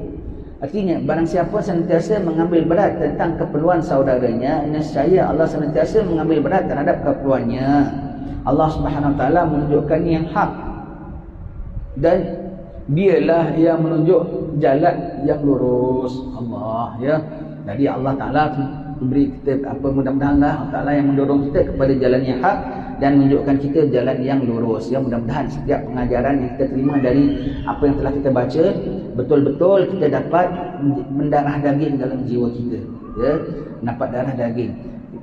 Artinya, barang siapa sentiasa mengambil berat tentang keperluan saudaranya, nescaya Allah sentiasa mengambil berat terhadap keperluannya. Allah Subhanahu Wa Taala menunjukkan yang hak, dan dialah yang menunjuk jalan yang lurus. Allah, ya. Jadi Allah Taala memberi kita mudah-mudahan Allah Taala yang mendorong kita kepada jalan yang hak dan menunjukkan kita jalan yang lurus. Ya, mudah-mudahan setiap pengajaran yang kita terima dari apa yang telah kita baca, betul-betul kita dapat mendarah daging dalam jiwa kita, ya, dapat darah daging.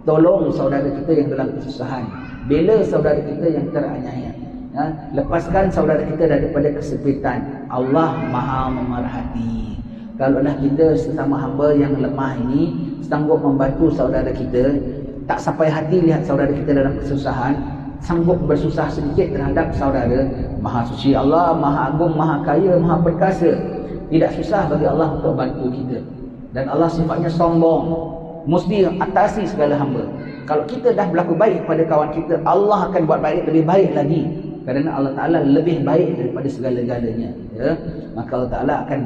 Tolong saudara kita yang dalam kesusahan, bela saudara kita yang teraniaya, ya, lepaskan saudara kita daripada kesempitan. Allah Maha memerhati. Kalaulah kita sesama hamba yang lemah ini sanggup membantu saudara kita, tak sampai hati lihat saudara kita dalam kesusahan, sanggup bersusah sedikit terhadap saudara, Maha suci Allah, Maha agung, Maha kaya, Maha perkasa. Tidak susah bagi Allah untuk bantu kita. Dan Allah sifatnya sombong, mesti atasi segala hamba. Kalau kita dah berlaku baik pada kawan kita, Allah akan buat baik lebih baik lagi. Kerana Allah Ta'ala lebih baik daripada segala-galanya, ya. Maka Allah Ta'ala akan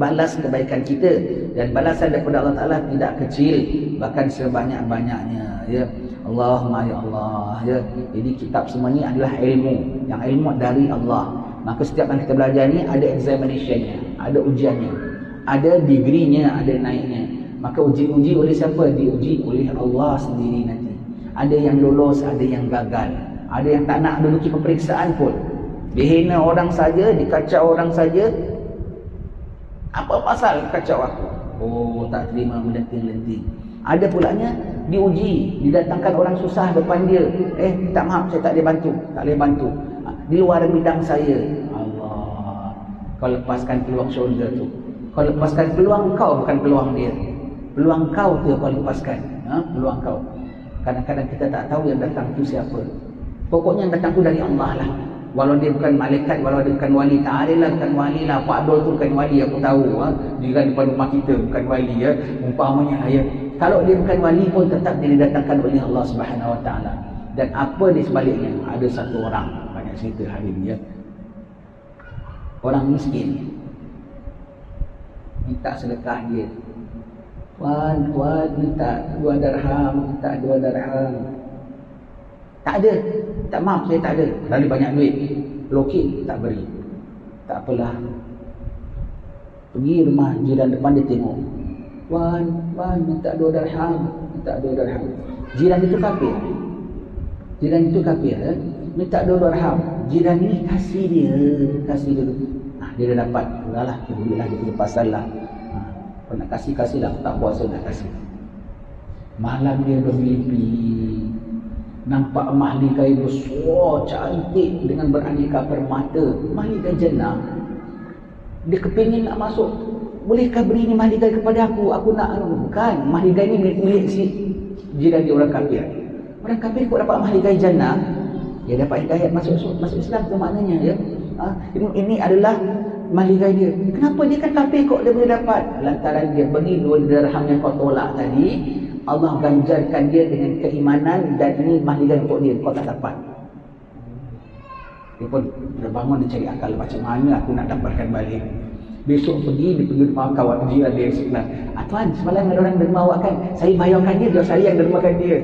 balas kebaikan kita, dan balasan daripada Allah Ta'ala tidak kecil, bahkan sebanyak-banyaknya, ya. Allahumma ya Allah, ya. Jadi kitab semua ni adalah ilmu, yang ilmu dari Allah. Maka setiap yang kita belajar ni ada examinationnya, ada ujiannya, ada degreenya, ada naiknya. Maka uji oleh siapa? Diuji oleh Allah sendiri nanti. Ada yang lolos, ada yang gagal, ada yang tak nak duduki peperiksaan pun. Dihina orang saja, dikacau orang saja. Apa pasal kacau aku? Oh, tak terima, melenting-lenting. Ada pulanya diuji, didatangkan orang susah depan dia. Minta maaf, saya tak boleh bantu. Di luar bidang saya. Allah, kau lepaskan peluang syurga tu. Kau lepaskan peluang kau, bukan peluang dia. Peluang kau tu kau lepaskan. Peluang kau. Kadang-kadang kita tak tahu yang datang tu siapa. Pokoknya yang datang tu dari Allah lah. Walau dia bukan malaikat, walau dia bukan wali, tak ada lah, bukan wali lah. Pak Abdul tu bukan wali, aku tahu. Jiran depan rumah kita bukan wali, ya. Umpamanya, ya. Kalau dia bukan wali pun tetap dia didatangkan oleh Allah Subhanahu Wa Taala. Dan apa di sebaliknya? Ada satu orang, banyak cerita hari ni, ya. Orang miskin minta sedekah dia. Wan, minta 2 dirham, minta 2 dirham. Tak ada. Tak, maaf, saya tak ada. Lalu banyak duit. Lokit, tak beri. Tak apalah. Pergi rumah jiran depan, dia tengok. Wan, minta 2 dirham, minta 2 dirham. Jiran itu kafir. Minta 2 dirham. Jiran ni kasih dulu. Dia dah dapat. Udahlah, pergilah, dia pergi pasal lah. Kau nak kasih lah, tak puasa nak kasih. Malam dia bermimpi, nampak mahligai besar, cantik dengan beraneka permata, mahligai jannah. Dia kepingin nak masuk. Bolehkah beri ni mahligai kepada aku? Aku nak. Bukan, mahligai ni milik si jiran dia, orang kafir. Orang kafir kok dapat mahligai jannah? Dia dapat hidayat masuk Islam tu maknanya, ya. Ini adalah mahligai dia. Kenapa dia kan kafir kok dia boleh dapat? Lantaran dia bagi 2 dirham yang kau tolak tadi, Allah ganjarkan dia dengan keimanan, dan ini mahligai untuk dia, kau tak dapat. Dia pun terbangun, dia cari akal, macam mana aku nak dapatkan balik. Besok pergi rumah kawan dia sebelah. Tuan, semalam ada orang derma awak kan? Saya bayarkan dia, biar saya yang dermakan dia.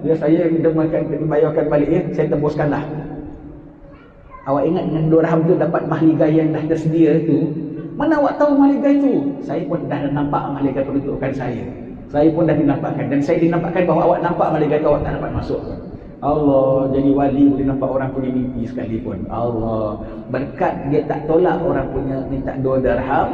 Biar saya yang dermakan, bayarkan balik, ya. Saya tebuskanlah. Awak ingat dengan 2 dirham tu dapat mahligai yang dah tersedia tu? Mana awak tahu mahligai tu? Saya pun dah nampak mahligai kedudukan saya. Saya pun dah dinampakkan, dan saya dinampakkan bahawa awak nampak mahligai tu, awak tak dapat masuk. Allah, jadi wali boleh nampak orang punya mimpi sekalipun. Allah, berkat dia tak tolak orang punya minta 2 dirham,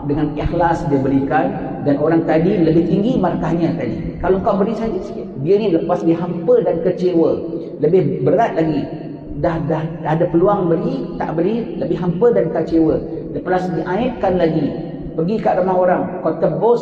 dengan ikhlas dia berikan, dan orang tadi lebih tinggi markahnya tadi. Kalau kau beri saja sikit, dia ni lepas dia hampa dan kecewa, lebih berat lagi. Dah ada peluang beri, tak beri, lebih hampa dan kecewa. Lepas diaibkan lagi, pergi kat rumah orang, kau tebus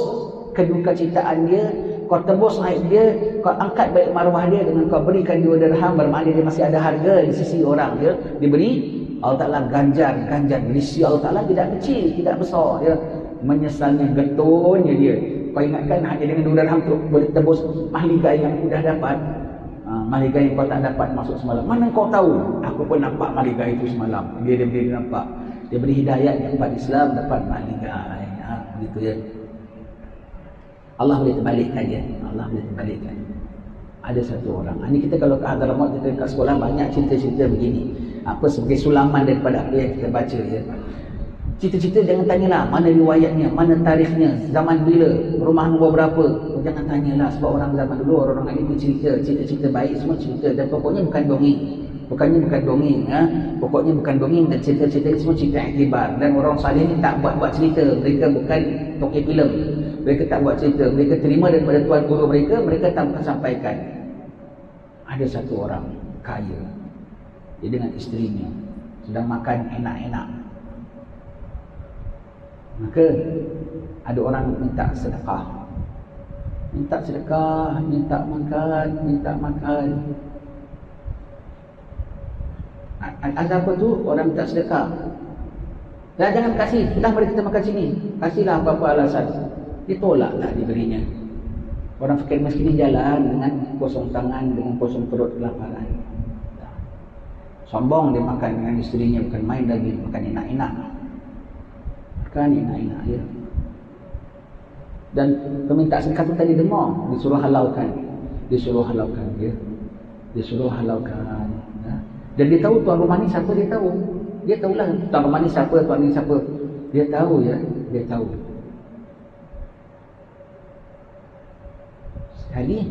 kedukacitaan dia, kau tebus aib dia, kau angkat baik maruah dia dengan kau berikan 2 dirham, bermakna dia masih ada harga di sisi orang, dia diberi. Allah Ta'ala ganjar di sisi Allah Ta'ala tidak kecil, tidak besar, ya. Menyesalnya getonnya dia. Kau ingatkan hanya dengan 2 dirham tu boleh tebus mahligai yang sudah dapat. Mahligai yang kau tak dapat masuk semalam. Mana kau tahu? Aku pun nampak mahligai itu semalam. Dia nampak. Dia beri hidayat dapat Islam, dapat mahligai. Begitu, ya. Allah boleh terbalikkan dia. Ada satu orang. Ini kita kalau ke Hadramaut, kita kat sekolah banyak cerita-cerita begini. Apa sebagai sulaman daripada apa yang kita baca, ya. Cerita-cerita jangan tanyalah mana riwayatnya, mana tarikhnya, zaman bila, rumah nombor berapa. Jangan tanyalah, sebab orang zaman dulu, orang itu cerita-cerita baik, semua cerita, dan pokoknya bukan dongeng. Pokoknya bukan dongeng, dan cerita-cerita semua cerita iktibar. Dan orang salih ni tak buat cerita, mereka bukan tokoh filem. Mereka tak buat cerita, mereka terima daripada tuan guru mereka, mereka tak sampaikan. Ada satu orang kaya, dia dengan isterinya sedang makan enak-enak. Maka ada orang minta sedekah, minta makan. Ada apa tu? Orang minta sedekah. Jangan kasih, dah mari kita makan sini. Kasihlah apa-apa alasan. Ditolaklah diberinya. Orang fakir miskin ni jalan dengan kosong tangan, dengan kosong perut, kelaparan. Sombong dia makan dengan isterinya, bukan main lagi, makan enak-enak. Kan enak-enak ya. Dan peminta sedekah tu tadi dengar, disuruh halalkan ya. Disuruh halalkan ya. Dan dia tahu tuan rumah ni siapa, dia tahu. Dia tahulah tuan rumah ni siapa, tuan ni siapa. Dia tahu ya, dia tahu. Sekali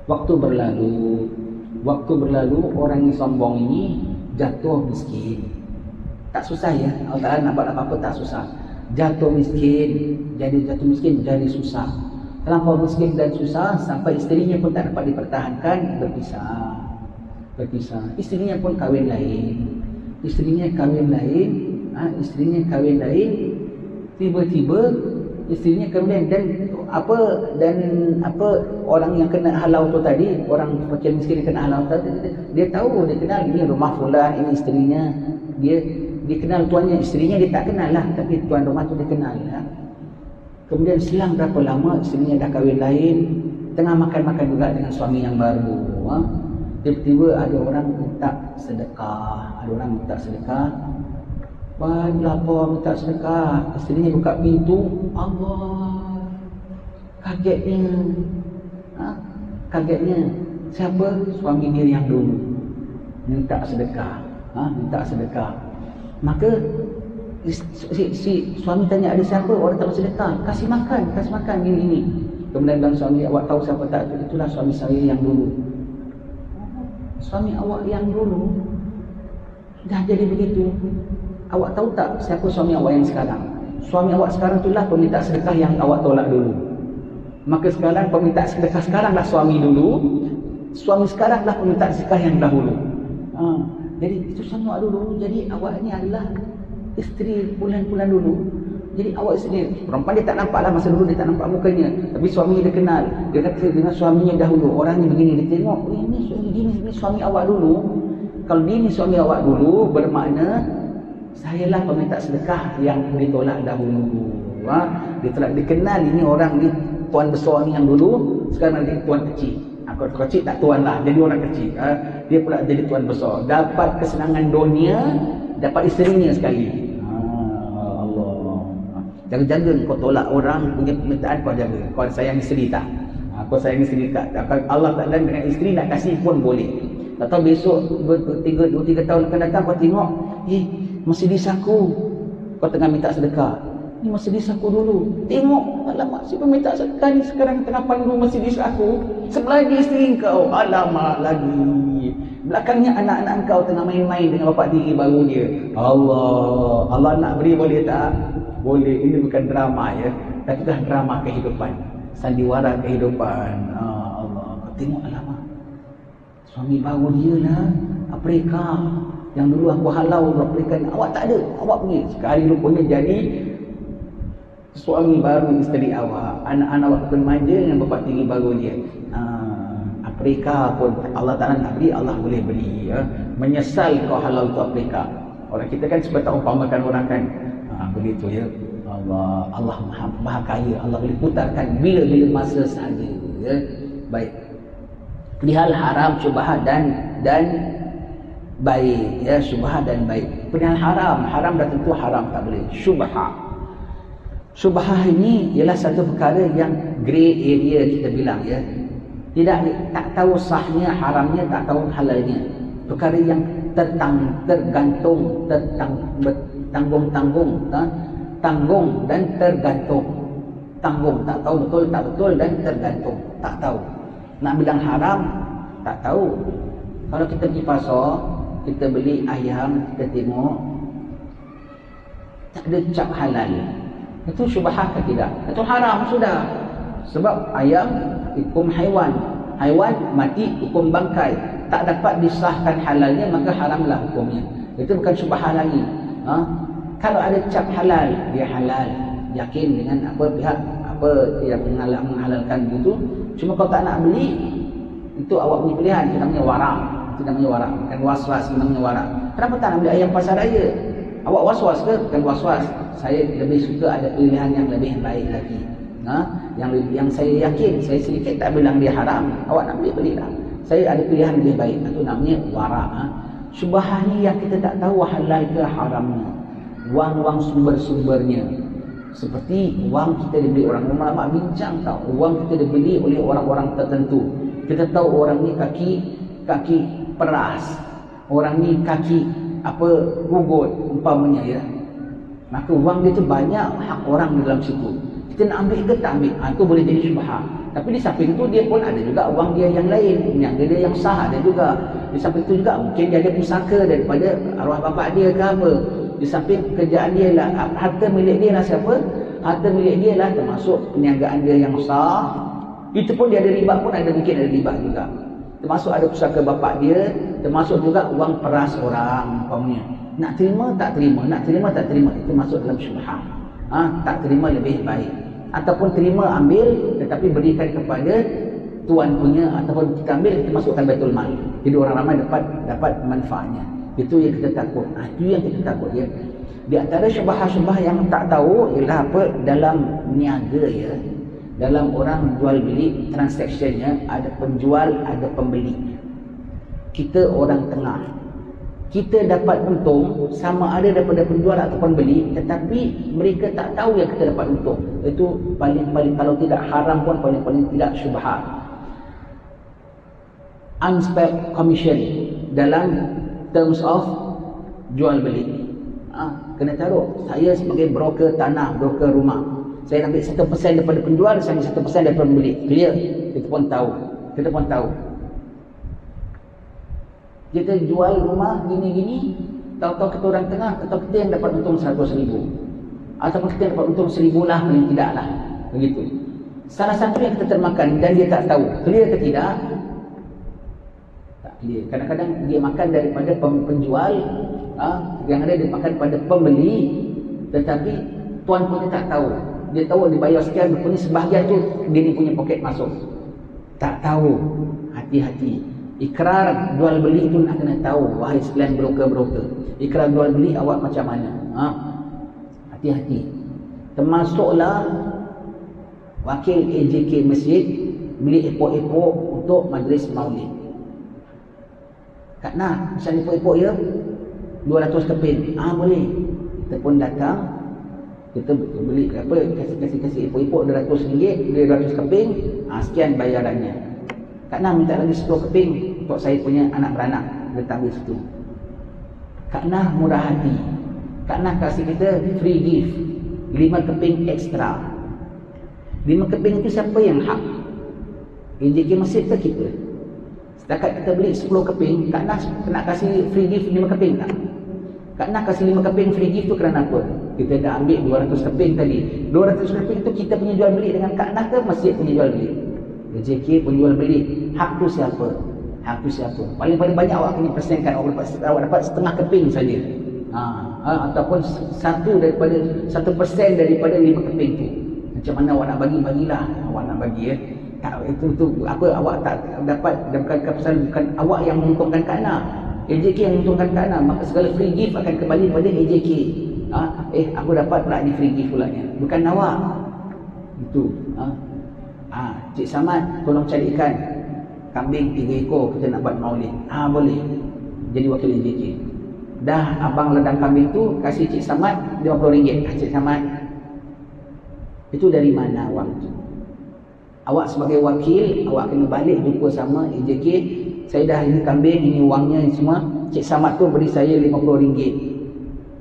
waktu berlalu orang yang sombong ini jatuh miskin. Tak susah ya, Allah Ta'ala nak buat apa-apa tak susah. Jatuh miskin, jadi susah. Terlampau miskin dan susah sampai isterinya pun tak dapat dipertahankan, berpisah. Isterinya pun kahwin lain. Tiba-tiba isterinya kahwin lain dan orang yang kena halau tu tadi, orang fakir miskin yang kena halau tadi, dia tahu, dia kenal ini rumah fulan, ini isterinya. Dia kenal tuannya, isterinya dia tak kenal lah, tapi tuan rumah tu dia kenal lah. Kemudian selang berapa lama isterinya dah kahwin lain, tengah makan-makan juga dengan suami yang baru. Tiba-tiba ada orang minta sedekah. Wah, lapar minta sedekah. Isterinya buka pintu, Allah, kagetnya. Siapa? Suami dia yang dulu minta sedekah. Maka si suami tanya, ada siapa orang tak sedekah? Kasih makan ini. Kemudian bilang suami, awak tahu siapa tak? Itulah suami saya yang dulu. Suami awak yang dulu dah jadi begitu. Awak tahu tak siapa suami awak yang sekarang? Suami awak sekarang itulah peminta sedekah yang awak tolak dulu. Maka sekarang peminta sedekah sekaranglah suami dulu. Suami sekaranglah peminta sedekah yang dahulu. Jadi itu suami awak dulu. Jadi awak ni adalah isteri bulan-bulan dulu. Jadi awak sendiri, perempuan dia tak nampak lah, masa dulu dia tak nampak mukanya, tapi suaminya dia kenal. Dia kata dengan suaminya dahulu, orangnya begini, dia tengok, ini suami awak dulu. Kalau ini suami awak dulu, bermakna sayalah peminta sedekah yang ditolak dahulu. Dia kenal ini orang ni, tuan besar ni yang dulu, sekarang dia tuan kecil. Kalau kecil tak tuan lah, jadi orang kecil. Dia pula jadi tuan besar, dapat kesenangan dunia, dapat isterinya sekali. Jaga-jaga kau tolak orang punya permintaan, kau jaga. Kau sayang isteri tak? Kau sayang isteri tak? Allah Ta'ala dengan isteri nak kasih pun boleh. Tak tahu besok 2-3 tahun akan datang kau tengok, Mercedes aku, kau tengah minta sedekah. Ni Mercedes aku dulu. Tengok, alamak, si peminta sedekah ni sekarang tengah panggil Mercedes aku. Sebelah dia isteri kau, alamak lagi. Belakangnya anak-anak kau tengah main-main dengan bapak tiri baru dia. Allah nak beri boleh tak? Boleh. Ini bukan drama ya, tapi dah drama kehidupan, sandiwara kehidupan. Allah, kau tengok, alamak, suami baru dia lah Afrika. Yang dulu aku halau Afrika, awak tak ada, awak pergi. Sekali rupanya jadi suami baru isteri awak. Anak-anak awak pun manja dengan bapak tiri baru dia. Afrika pun Allah Ta'ala nak beri, Allah boleh beri ya. Menyesal kau halau itu Afrika. Orang kita kan sebab tak umpamakan orang kan, begitu ya. Allah maha kaya, Allah boleh putarkan bila-bila masa sahaja ya. Baik, perihal haram, syubhat dan baik ya, syubhat dan baik. Perihal haram dah tentu haram, tak boleh. Syubhat ini ialah satu perkara yang grey area kita bilang ya. Tak tahu sahnya, haramnya, tak tahu halalnya. Perkara yang tergantung, tanggung dan tergantung. Tanggung, tak tahu betul, tak betul, dan tergantung, tak tahu. Nak bilang haram, tak tahu. Kalau kita pergi pasar, kita beli ayam, kita tengok tak ada cap halal, itu syubhat ke tidak? Itu haram sudah. Sebab ayam hukum haiwan mati hukum bangkai, tak dapat disahkan halalnya, maka haramlah hukumnya. Itu bukan syubhat lagi. Kalau ada cap halal, dia halal, yakin dengan pihak yang menghalalkan begitu. Cuma kalau tak nak beli, itu awak punya pilihan. Itu namanya warak. Bukan was-was, itu namanya warak. Kenapa tak nak beli ayam pasar raya? Awak was-was ke? Bukan was-was. Saya lebih suka ada pilihan yang lebih baik lagi. Yang saya yakin, saya sedikit tak bilang dia haram. Awak nak belilah. Saya ada pilihan lebih baik. Itu namanya warak. Syubhat ni yang kita tak tahu halal ke haramnya. wang-wang sumber-sumbernya. Seperti wang kita dibeli, orang ulama bincang tahu, wang kita dibeli oleh orang-orang tertentu. Kita tahu orang ni kaki peras, orang ni kaki gugut umpamanya ya. Maka wang dia tu banyak hak orang di dalam situ. Kita nak ambil ke tak ambil, itu boleh jadi syubhat. Tapi di samping tu dia pun ada juga wang dia yang lain, yang dia yang sah ada juga. Di samping tu juga mungkin dia ada pusaka daripada arwah bapa dia ke apa. Di samping kerjaan dia lah, harta milik dia lah siapa? Harta milik dia lah termasuk perniagaan dia yang sah. Itu pun dia ada riba pun ada, mungkin ada riba juga. Termasuk ada pusaka bapa dia, termasuk juga wang peras orang umpamanya. Nak terima tak terima, nak terima tak terima, itu masuk dalam syubhat. Tak terima lebih baik. Ataupun terima ambil tetapi berikan kepada tuan punya, ataupun kita ambil kita masukkan Baitul Mal. Jadi orang ramai dapat manfaatnya. Itu yang kita takut. Itu yang kita takut ya. Di antara syubhat-syubhat yang tak tahu ialah dalam niaga ya. Dalam orang jual beli transaksinya ada penjual, ada pembeli. Kita orang tengah. Kita dapat untung sama ada daripada penjual ataupun beli, tetapi mereka tak tahu yang kita dapat untung. Itu paling kalau tidak haram pun paling tidak syubhat. Unspent commission dalam terms of jual beli. Kena taruh. Saya sebagai broker tanah, broker rumah, saya ambil 1% daripada penjual, saya ambil 1% daripada pembeli. Clear? Kita pun tahu. Kita jual rumah gini-gini, tahu-tahu kita orang tengah, tahu kita yang dapat untung 100,000. Ataupun kita yang dapat untung 1,000 lah, paling tidak lah. Begitu. Salah satu yang kita termakan dan dia tak tahu. Clear ke tidak? Tak clear. Kadang-kadang dia makan daripada penjual, yang ada dia makan pada pembeli, tetapi tuan punya tak tahu. Dia tahu dia bayar sekian, dia punya sebahagian tu dia ni punya poket masuk. Tak tahu. Hati-hati. Ikrar jual beli itu nak kena tahu, wahai sekalian broker-broker. Ikrar jual beli awak macam mana? Hati-hati. Termasuklah wakil AJK masjid beli epok-epok untuk majlis maulid. Kak Nah, misalnya epok-epok ya 200 keping. Boleh. Kita pun datang, kita beli kasih epok-epok RM200, beli 200 keping, sekian bayarannya. Kak Nah minta lagi 10 keping untuk saya punya anak beranak, letak di situ. Kak Nah murah hati. Kak Nah kasih kita free gift 5 keping ekstra. 5 keping itu siapa yang hak? AJK masjid ke kita? Setakat kita beli 10 keping, Kak Nah nak kasih free gift 5 keping tak? Kak Nah kasih 5 keping free gift tu kerana apa? Kita dah ambil 200 keping tadi. 200 keping tu kita punya jual beli dengan Kak Nah ke masjid punya jual beli? AJK penjual beli. Hak tu siapa? Paling banyak awak kena persenkan. Awak dapat setengah keping saja. Ataupun 1% daripada 5 keping tu. Macam mana awak nak bagilah. Awak nak bagi ya. Itu awak tak dapat, bukan awak yang menguntungkan Kak Nah. AJK yang menguntungkan Kak Nah, maka segala free gift akan kembali pada AJK. Aku dapat pula ni free gift pulanya. Bukan awak. Itu. Cik Samad tolong carikan kambing 3 ekor, kita nak buat maulid. Boleh. Jadi wakil AJK. Dah abang ledang kambing tu kasih Cik Samad RM50. Cik Samad, itu dari mana wang tu? Awak sebagai wakil, awak kena balik jumpa sama AJK. Saya dah ini kambing, ini wangnya, ini semua. Cik Samad tu beri saya RM50.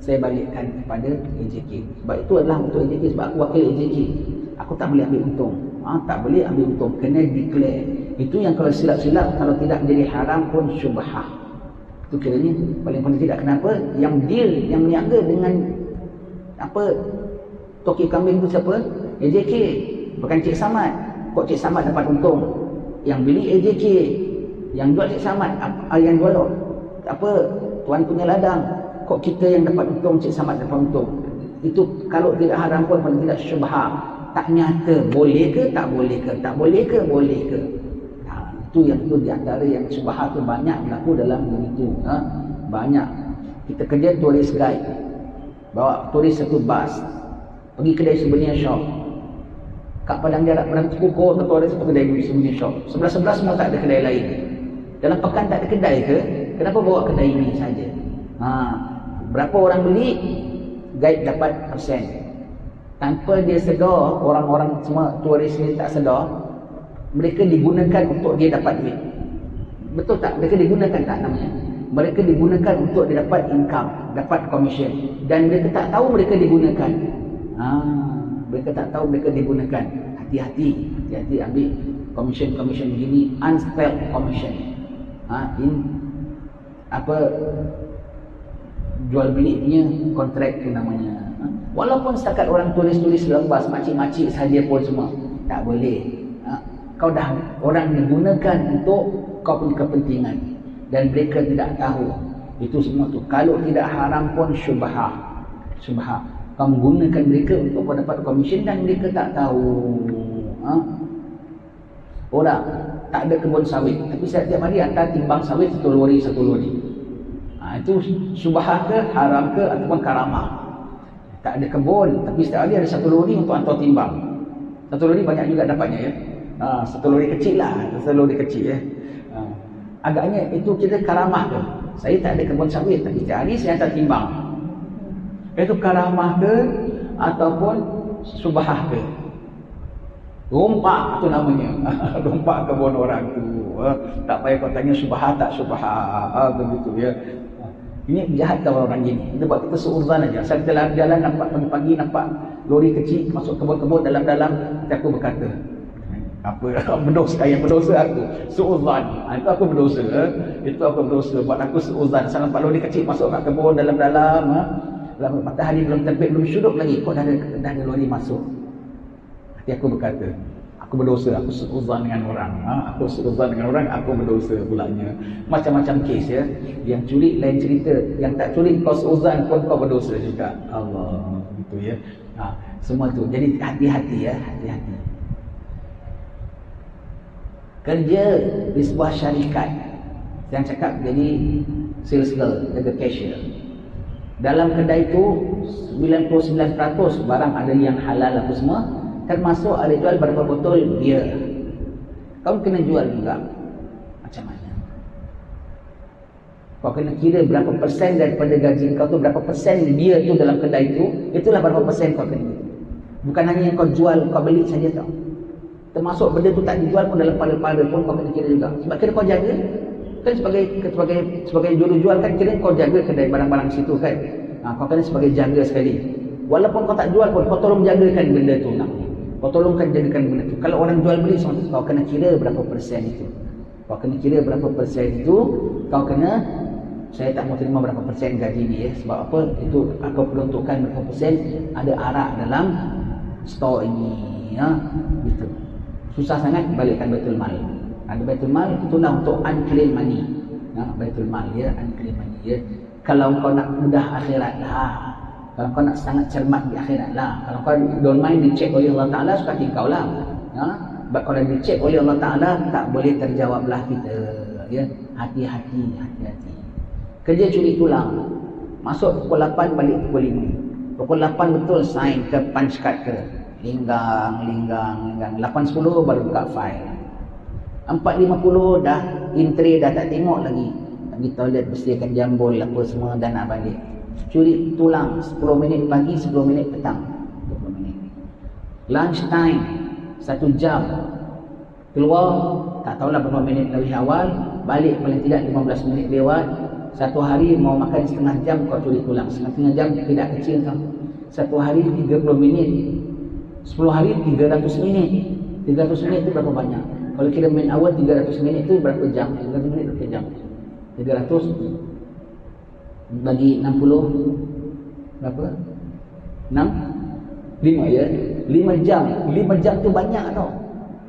Saya balikkan kepada AJK. Sebab itu adalah untuk AJK, sebab aku wakil AJK. Aku tak boleh ambil untung. Tak boleh ambil untung, kena declare. Itu yang kalau silap-silap, kalau tidak menjadi haram pun syubhat. Itu kiranya paling tidak. Kenapa? Yang deal, yang meniaga dengan toki kambing tu siapa? AJK, bukan Cik Samad. Kok Cik Samad dapat untung? Yang beli AJK, yang jual Cik Samad, yang jual tuan punya ladang. Kok kita yang dapat untung, Cik Samad dapat untung? Itu kalau tidak haram pun paling tidak syubhat. Tak nyata, boleh ke tak boleh ke, tak boleh ke boleh ke. Itu di antara yang syubhat tu banyak berlaku dalam begitu. Banyak. Kita kerja tourist guide, bawa turis satu bas pergi kedai souvenir shop. Kat Padang Jarak, Padang Kukuh tu ada satu kedai souvenir shop. Sebelah-sebelah semua tak ada kedai lain. Dalam pekan tak ada kedai ke? Kenapa bawa kedai ini saja? Berapa orang beli? guide dapat persen. Tanpa dia sedar, orang-orang semua turis ni tak sedar, mereka digunakan untuk dia dapat duit. Betul tak? Mereka digunakan tak namanya? Mereka digunakan untuk dia dapat income, dapat commission. Dan mereka tak tahu mereka digunakan. Mereka tak tahu mereka digunakan. Hati-hati ambil commission begini, unspelled commission. Jual beli punya kontrak tu namanya. Walaupun setakat orang tulis-tulis dalam bas, makcik-makcik saja pun semua, tak boleh. Kau dah, orang digunakan untuk kau punya kepentingan dan mereka tidak tahu. Itu semua tu, kalau tidak haram pun syubhah. Kau menggunakan mereka untuk kau dapat komisen dan mereka tak tahu. Orang tak ada kebun sawit, tapi setiap hari hantar timbang sawit satu lori. Itu syubhah ke, haram ke, ataupun karamah. Tak ada kebun, tapi setiap hari ada satu lori untuk hantar timbang. Satu lori banyak juga dapatnya ya. Satu lori kecil lah, ya. Agaknya itu kita karamah ke? Saya tak ada kebun sawit, tapi setiap hari saya hantar timbang. Itu karamah ke ataupun syubhah ke? Rompak tu namanya. Rompak kebun orang tu. Tak payah kau tanya syubhah tak syubhah, begitu ya. Ini jahat kalau orang gini. Kita buat kita seuzan aja. Saya kita jalan nampak pagi-pagi nampak lori kecil masuk kebun-kebun dalam-dalam, aku berkata, berdosa aku. Seuzan. Itu aku berdosa. Buat aku seuzan. Saya nampak lori kecil masuk kat kebun dalam-dalam, matahari belum terbit, belum syuruk lagi, kok dah ada lori masuk. Hati aku berkata, aku berdosa, aku seuzan dengan orang. Aku berdosa pulanya. Macam-macam kes ya. Yang curi lain cerita, yang tak curi kau seuzan pun kau berdosa juga. Allah, gitu ya. Semua tu. Jadi hati-hati ya, hati-hati. Kerja di sebuah syarikat, yang cakap jadi sales girl, jaga cashier. Dalam kedai itu 99% barang ada yang halal apa semua, termasuk ada jual berapa botol bia. Kau kena jual juga. Macam mana? Kau kena kira berapa persen daripada gaji kau tu, berapa persen bia tu dalam kedai tu, itulah berapa persen kau kena. Bukan hanya yang kau jual, kau beli saja tau. Termasuk benda tu tak dijual pun dalam pada-pada pun kau kena kira juga. Sebab kira kau jaga. Kan sebagai juru jual kan kira kau jaga kedai barang-barang situ kan. Kau kena sebagai jaga sekali. Walaupun kau tak jual pun, kau tolong jagakan benda tu namanya. Kau tolongkan jagakan benda tu. Kalau orang jual beli semua tu, kau kena kira berapa persen itu. Kau kena, saya tak mau terima berapa persen gaji ni ya. Sebab apa? Itu aku peruntukkan berapa persen ada arak dalam store ini ya. Gitu. Susah sangat balikkan Baitul Mal. Ada Baitul Mal, itulah untuk unclaimed money. Baitul Mal ya, unclaimed money ya. Kalau kau nak mudah akhirat lah, kalau kau nak sangat cermat di akhirat lah, kalau kau don't mind dicek oleh Allah Ta'ala, suka tingkau lah. Sebab kalau dicek oleh Allah Ta'ala, tak boleh terjawablah kita ya. Hati-hati. Kerja curi tulang, masuk pukul 8, balik pukul 5. Pukul 8 betul sign ke punch card ke, linggang 8.10 baru buka file, 4.50 dah entry, dah tak tengok lagi, pergi toilet bersihkan jambul apa semua dan nak balik. Curi tulang 10 minit pagi, 10 minit petang, 20 minit. Lunch time 1 jam, keluar tak tahulah berapa minit lebih awal, balik paling tidak 15 minit lewat. Satu hari mau makan setengah jam kau curi tulang, setengah jam tidak kecil tau. Satu hari 30 minit, 10 hari 300 minit. 300 minit itu berapa banyak? Kalau kira main awal 300 minit itu berapa jam? 300 minit berapa jam? 300 bagi 60 berapa? 6? 5 ya? 5 jam. 5 jam tu banyak tau.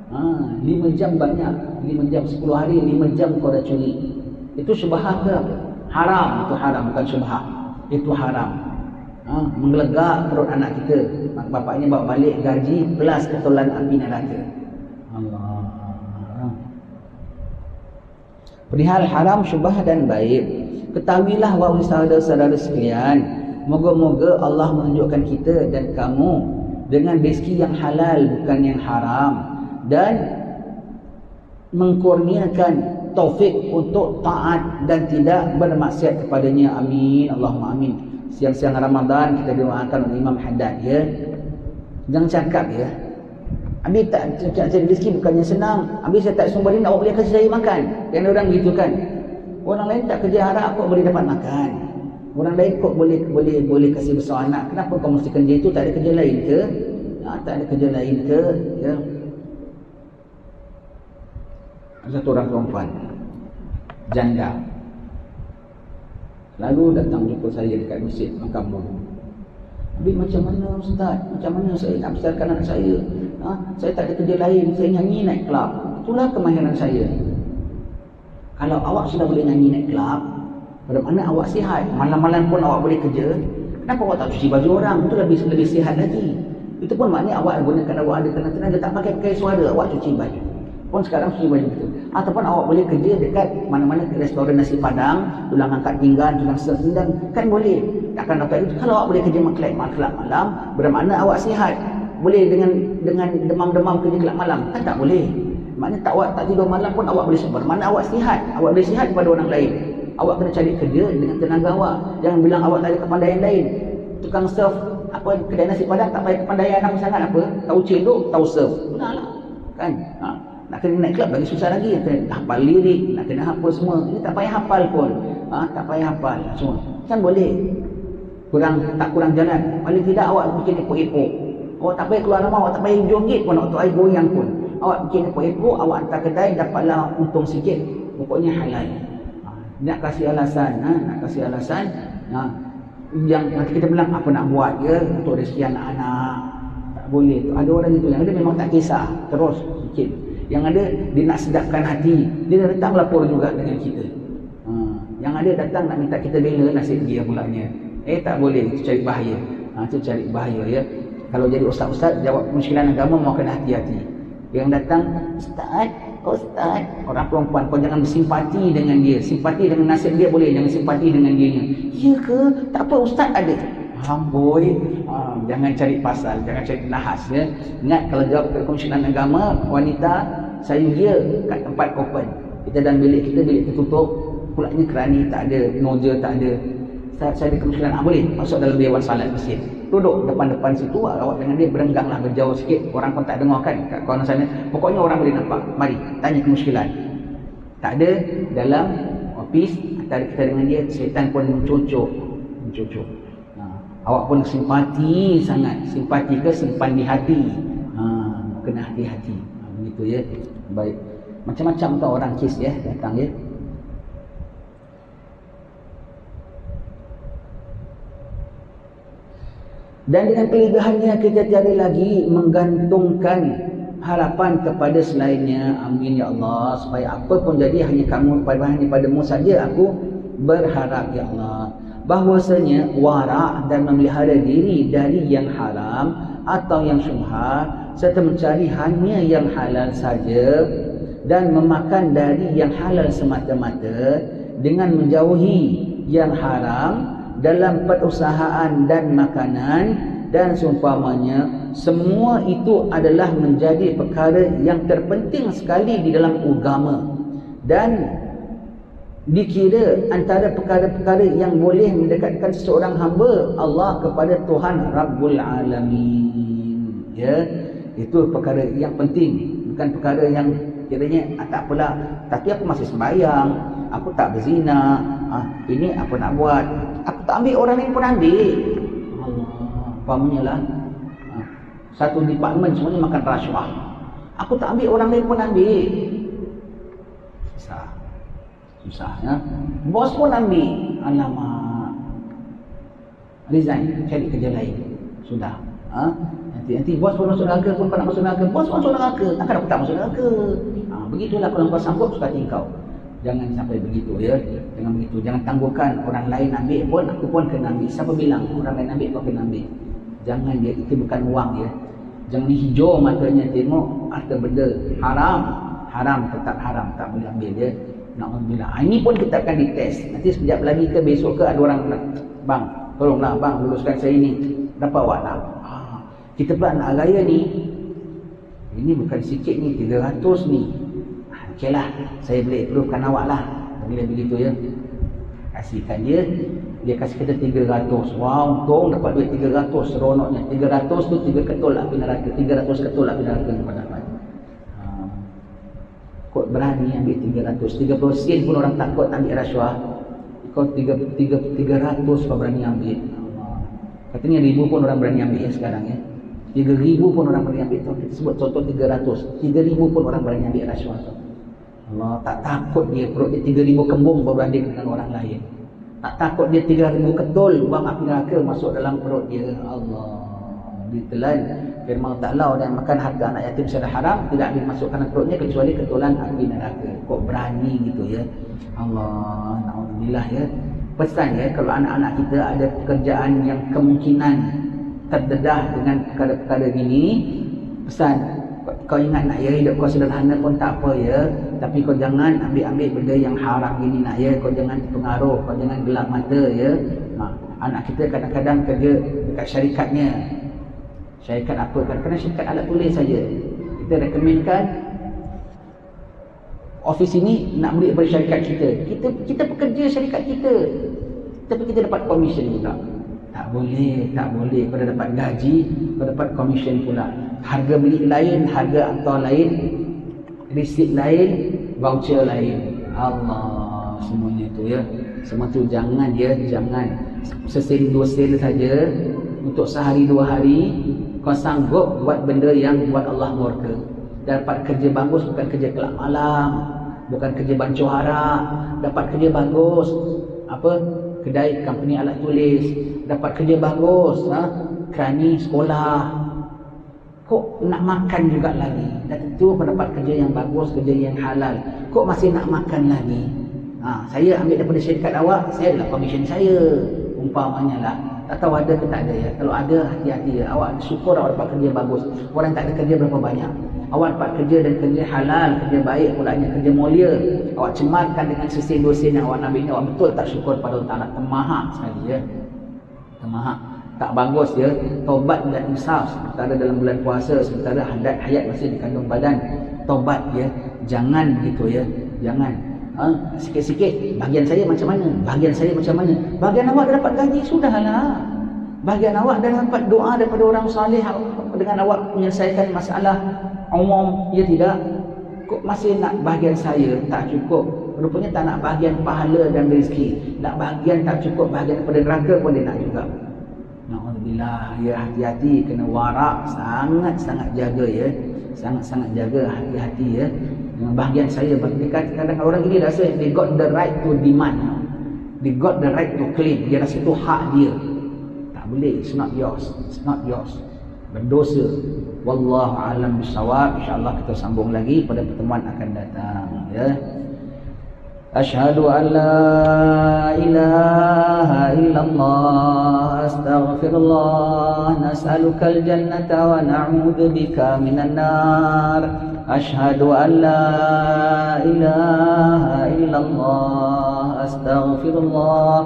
5 jam banyak. 5 jam, 10 hari 5 jam kau dah curi. Itu syubhah ke? Haram. Itu haram, bukan syubhah. Itu haram. Menggelegak perut anak kita. Mak bapaknya bawa balik gaji plus ketulan api neraka. Allah. Perihal haram, syubhah dan baik, ketahuilah wahai saudara-saudara sekalian, moga-moga Allah menunjukkan kita dan kamu dengan rezeki yang halal bukan yang haram, dan mengkurniakan taufik untuk taat dan tidak bermaksiat kepadanya. Amin, Allahumma amin. siang-siang Ramadan kita doakan untuk Imam Haddad ya. Jangan cakap ya, habis tak cari rezeki bukannya senang, habis saya tak sumberin awak boleh kasih saya makan. Kan orang begitu kan. Orang lain tak kerja harap kok boleh dapat makan. Orang lain kok boleh kasih besar anak. Kenapa kau mesti kerja itu? Tak ada kerja lain ke? Tak ada kerja lain ke? Ya. Satu orang perempuan janda lalu datang jumpa saya dekat masjid Makam Bulu. Habis macam mana Ustaz? Macam mana saya nak besarkan anak saya? Saya tak ada kerja lain, saya nyanyi naik kelab. Itulah kemahiran saya. Kalau awak sudah boleh nyanyi naik kelab, bermakna awak sihat. Malam-malam pun awak boleh kerja. Kenapa awak tak cuci baju orang? Itu lebih sihat lagi. Itu pun maknanya awak gunakan awak ada kena tenaga, tak pakai suara, awak cuci baju. Pun sekarang cuci baju betul. Ataupun awak boleh kerja dekat mana-mana restoran nasi padang, tulang angkat pinggan, tulang sendang, kan boleh. Takkan dapat itu. Kalau awak boleh kerja kelab malam, bermakna awak sihat. Boleh dengan demam-demam kerja kelab malam, kan tak boleh. Maknanya awak tak tidur malam pun awak boleh sabar. Maknanya awak sihat. Awak boleh sihat kepada orang lain. Awak kena cari kerja dengan tenaga awak. Jangan bilang awak tak ada kepandaian lain. Tukang serve kedai nasi padang tak payah kepandaian apa sangat apa. Tahu cendok, tahu serve. Benarlah. Kan? Nak kena naik kelab lagi susah lagi. Nak kena hafal lirik, nak kena hafal semua. Ini tak payah hafal pun. Tak payah hafal semua. Kan boleh. Tak kurang jalan. Paling tidak awak bikin epok-epok. Awak tak payah keluar rumah, awak tak payah joget pun, untuk air goyang pun. Awak bikin epok-epok, awak hantar kedai, dapatlah untung sikit. Pokoknya halal. Nak kasih alasan, yang nanti kita bilang apa nak buat ya untuk rezeki anak-anak. Tak boleh. Ada orang itu yang ada memang tak kisah, terus sikit. Yang ada dia nak sedapkan hati, dia datang lapor juga dengan kita. Yang ada datang nak minta kita bela nasib dia pulanya. Tak boleh, itu cari bahaya. Itu cari bahaya ya. Kalau jadi ustaz-ustaz jawab muskilan agama, mau kena hati-hati. Yang datang, Ustaz, orang perempuan, kau jangan bersimpati dengan dia. Simpati dengan nasib dia boleh, jangan simpati dengan dia. Ya ke? Tak apa, Ustaz ada. Amboi, jangan cari pasal, jangan cari nahas ya. Ingat kalau jawab ke komisioner agama, wanita saya dia kat tempat open. Kita dalam bilik kita, bilik tertutup, pulaknya kerani tak ada, noja tak ada. Saya ada kemungkinan boleh masuk dalam dewan salat masjid, duduk depan-depan situ, awak dengan dia berengganglah, berjauh sikit, orang pun tak dengar kan kat kawasan sana. Pokoknya orang boleh nampak. Mari tanya kemuskilan. Tak ada dalam office antara kita dengan dia, syaitan pun mencucuk. Awak pun simpati sangat. Simpati ke simpan di hati. Kena hati-hati. Begitu ya. Baik. Macam-macam tau orang kes ya datang ya. Dan dengan kelebihannya kita tiada lagi menggantungkan harapan kepada selainnya. Amin ya Allah. Supaya apa pun jadi hanya padamu saja aku berharap ya Allah. Bahwasanya wara' dan memelihara diri dari yang haram atau yang syubhat, serta mencari hanya yang halal saja dan memakan dari yang halal semata-mata dengan menjauhi yang haram dalam perusahaan dan makanan dan seumpamanya, semua itu adalah menjadi perkara yang terpenting sekali di dalam agama dan dikira antara perkara-perkara yang boleh mendekatkan seorang hamba Allah kepada Tuhan Rabbul Alamin. Ya, itu perkara yang penting, bukan perkara yang kiranya tak apalah, tapi aku masih sembahyang, aku tak berzina, ini apa nak buat, aku tak ambil, orang lain pun ambil. Allah, fahamnya lah. Satu department semuanya makan rasuah, aku tak ambil, orang lain pun ambil. Susah ya. Bos pun ambil. Alamak, resign, cari kerja lain. Sudah. Nanti bos pun masuk neraka, pun nak masuk neraka. Bos masuk neraka, takkan aku tak masuk neraka. Begitulah kalau kau sanggup, suka tingkau. Jangan sampai begitu ya. Jangan begitu. Jangan tangguhkan orang lain ambil pun aku pun kena ambil. Siapa bilang orang lain ambil kau kena ambil? Jangan dia, itu bukan uang ya. Jangan hijau matanya tengok harta benda haram tetap haram, tak boleh ambil ya. Na'udzubillah. Ini pun kita akan dites. Nanti sekejap lagi ke besok ke ada orang nak, bang, tolonglah bang luluskan saya ini. Berapa awak nak? Kita pula nak raya ni. Ini bukan sikit ni, 300 ni. Okeylah, saya boleh approvekan awak lah. Boleh begitu ya. kasihkan dia kasih kita 300. Wow, untung dapat duit 300, seronoknya. 300 tu 3 ketul api neraka, 300 ketul api neraka yang dapat. Kau berani ambil 300, 30 sen pun orang takut ambil rasuah. Kau 300 kau berani ambil. Katanya 1000 pun orang berani ambil sekarang ya. 3000 pun orang berani ambil. Kita sebut contoh 300, 3000 pun orang berani ambil rasuah. Allah tak takut dia perut dia 3000 kembung berbanding dengan orang lain. Tak takut dia 3000 ketul buang api neraka masuk dalam perut dia. Allah ditelan firman Ta'ala, dan makan harta anak yatim secara haram tidak dimasukkan ke perutnya kecuali ketulan api neraka. Kok berani gitu ya. Allah, naudzubillah ya. Pesan ya, kalau anak-anak kita ada pekerjaan yang kemungkinan terdedah dengan perkara-perkara gini, pesan kau ingat nak ya, hidup kau sederhana pun tak apa ya, tapi kau jangan ambil-ambil benda yang haram gini nak ya, kau jangan terpengaruh, kau jangan gelap mata ya. Anak kita kadang-kadang kerja dekat syarikatnya. Syarikat apa? Kadang-kadang syarikat alat tulis saja. Kita rekomenkan office ini nak beli daripada syarikat kita. Kita pekerja syarikat kita, tapi kita dapat komisen juga. Tak boleh. Kau dah dapat gaji, kau dapat komisen pula. Harga beli lain, harga hantar lain, resit lain, voucher lain. Allah, semuanya tu ya. Semua tu jangan sesen 2 sen saja untuk sehari 2 hari. Kau sanggup buat benda yang buat Allah murka. Dapat kerja bagus, bukan kerja kelab malam, bukan kerja bancuh harap. Dapat kerja bagus, kedai company alat tulis. Dapat kerja bagus, kerani sekolah. Kok nak makan juga lagi? Dah tentu kau dapat kerja yang bagus, kerja yang halal. Kok masih nak makan lagi? Saya ambil daripada syarikat awak, saya adalah komisen saya, umpamanya lah. Tak tahu ada ke tak ada ya. Kalau ada, hati-hati ya. Awak syukur awak dapat kerja bagus. Orang tak ada kerja berapa banyak. Awak dapat kerja dan kerja halal, kerja baik pulanya, kerja mulia. Awak cemarkan dengan sesen 2 sen yang awak ambil ini. Awak betul tak syukur pada Allah Ta'ala. Temahak sekali ya. Temahak. Tak bagus ya. Taubat dan insaf. Sementara dalam bulan puasa, sementara hayat masih di kandung badan. Taubat ya. Jangan gitu ya. Jangan. Sikit-sikit bahagian saya macam mana, bahagian awak dah dapat gaji, sudahlah. Bahagian awak dah dapat doa daripada orang salih dengan awak menyelesaikan masalah umum, ya tidak? Kok masih nak bahagian saya tak cukup? Rupanya tak nak bahagian pahala dan rezeki, nak bahagian tak cukup, bahagian daripada neraka pun dia nak juga. Alhamdulillah ya, hati-hati, kena warak, sangat-sangat jaga ya, sangat-sangat jaga, hati-hati ya. Bahagian saya, kadang-kadang orang ini rasa they got the right to demand, they got the right to claim, dia rasa itu hak dia. Tak boleh, it's not yours, berdosa. Wallahu a'lam bishawab. InsyaAllah kita sambung lagi pada pertemuan akan datang ya. Asyhadu an la ilaha illallah, astaghfirullah, nas'alukal jannata wa na'udzu bika minan nar. Asyhadu an la ilaha illallah, astaghfirullah,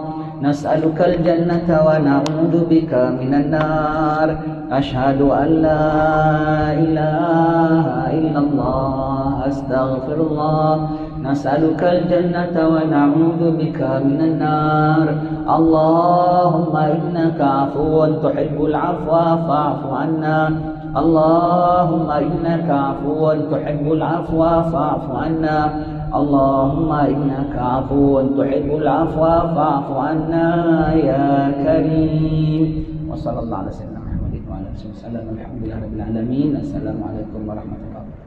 nas'alukal jannata wa na'udzu bika minan nar. Asyhadu an la ilaha illallah, astaghfirullah, nas'alukal jannata wa na'udzu bika minan nar. Allahumma innaka 'afuwun tuhibbul 'afwa fa'fu 'anna. Allahumma innaka 'afuwun tuhibbul 'afwa fa'fu 'anna. Allahumma innaka 'afuwun tuhibbul 'afwa fa'fu 'anna ya karim. Wa sallallahu alaihi wasallam Muhammadin wa ala alihi wasallam. Alhamdulillahirabbil alamin. Assalamualaikum warahmatullahi wabarakatuh.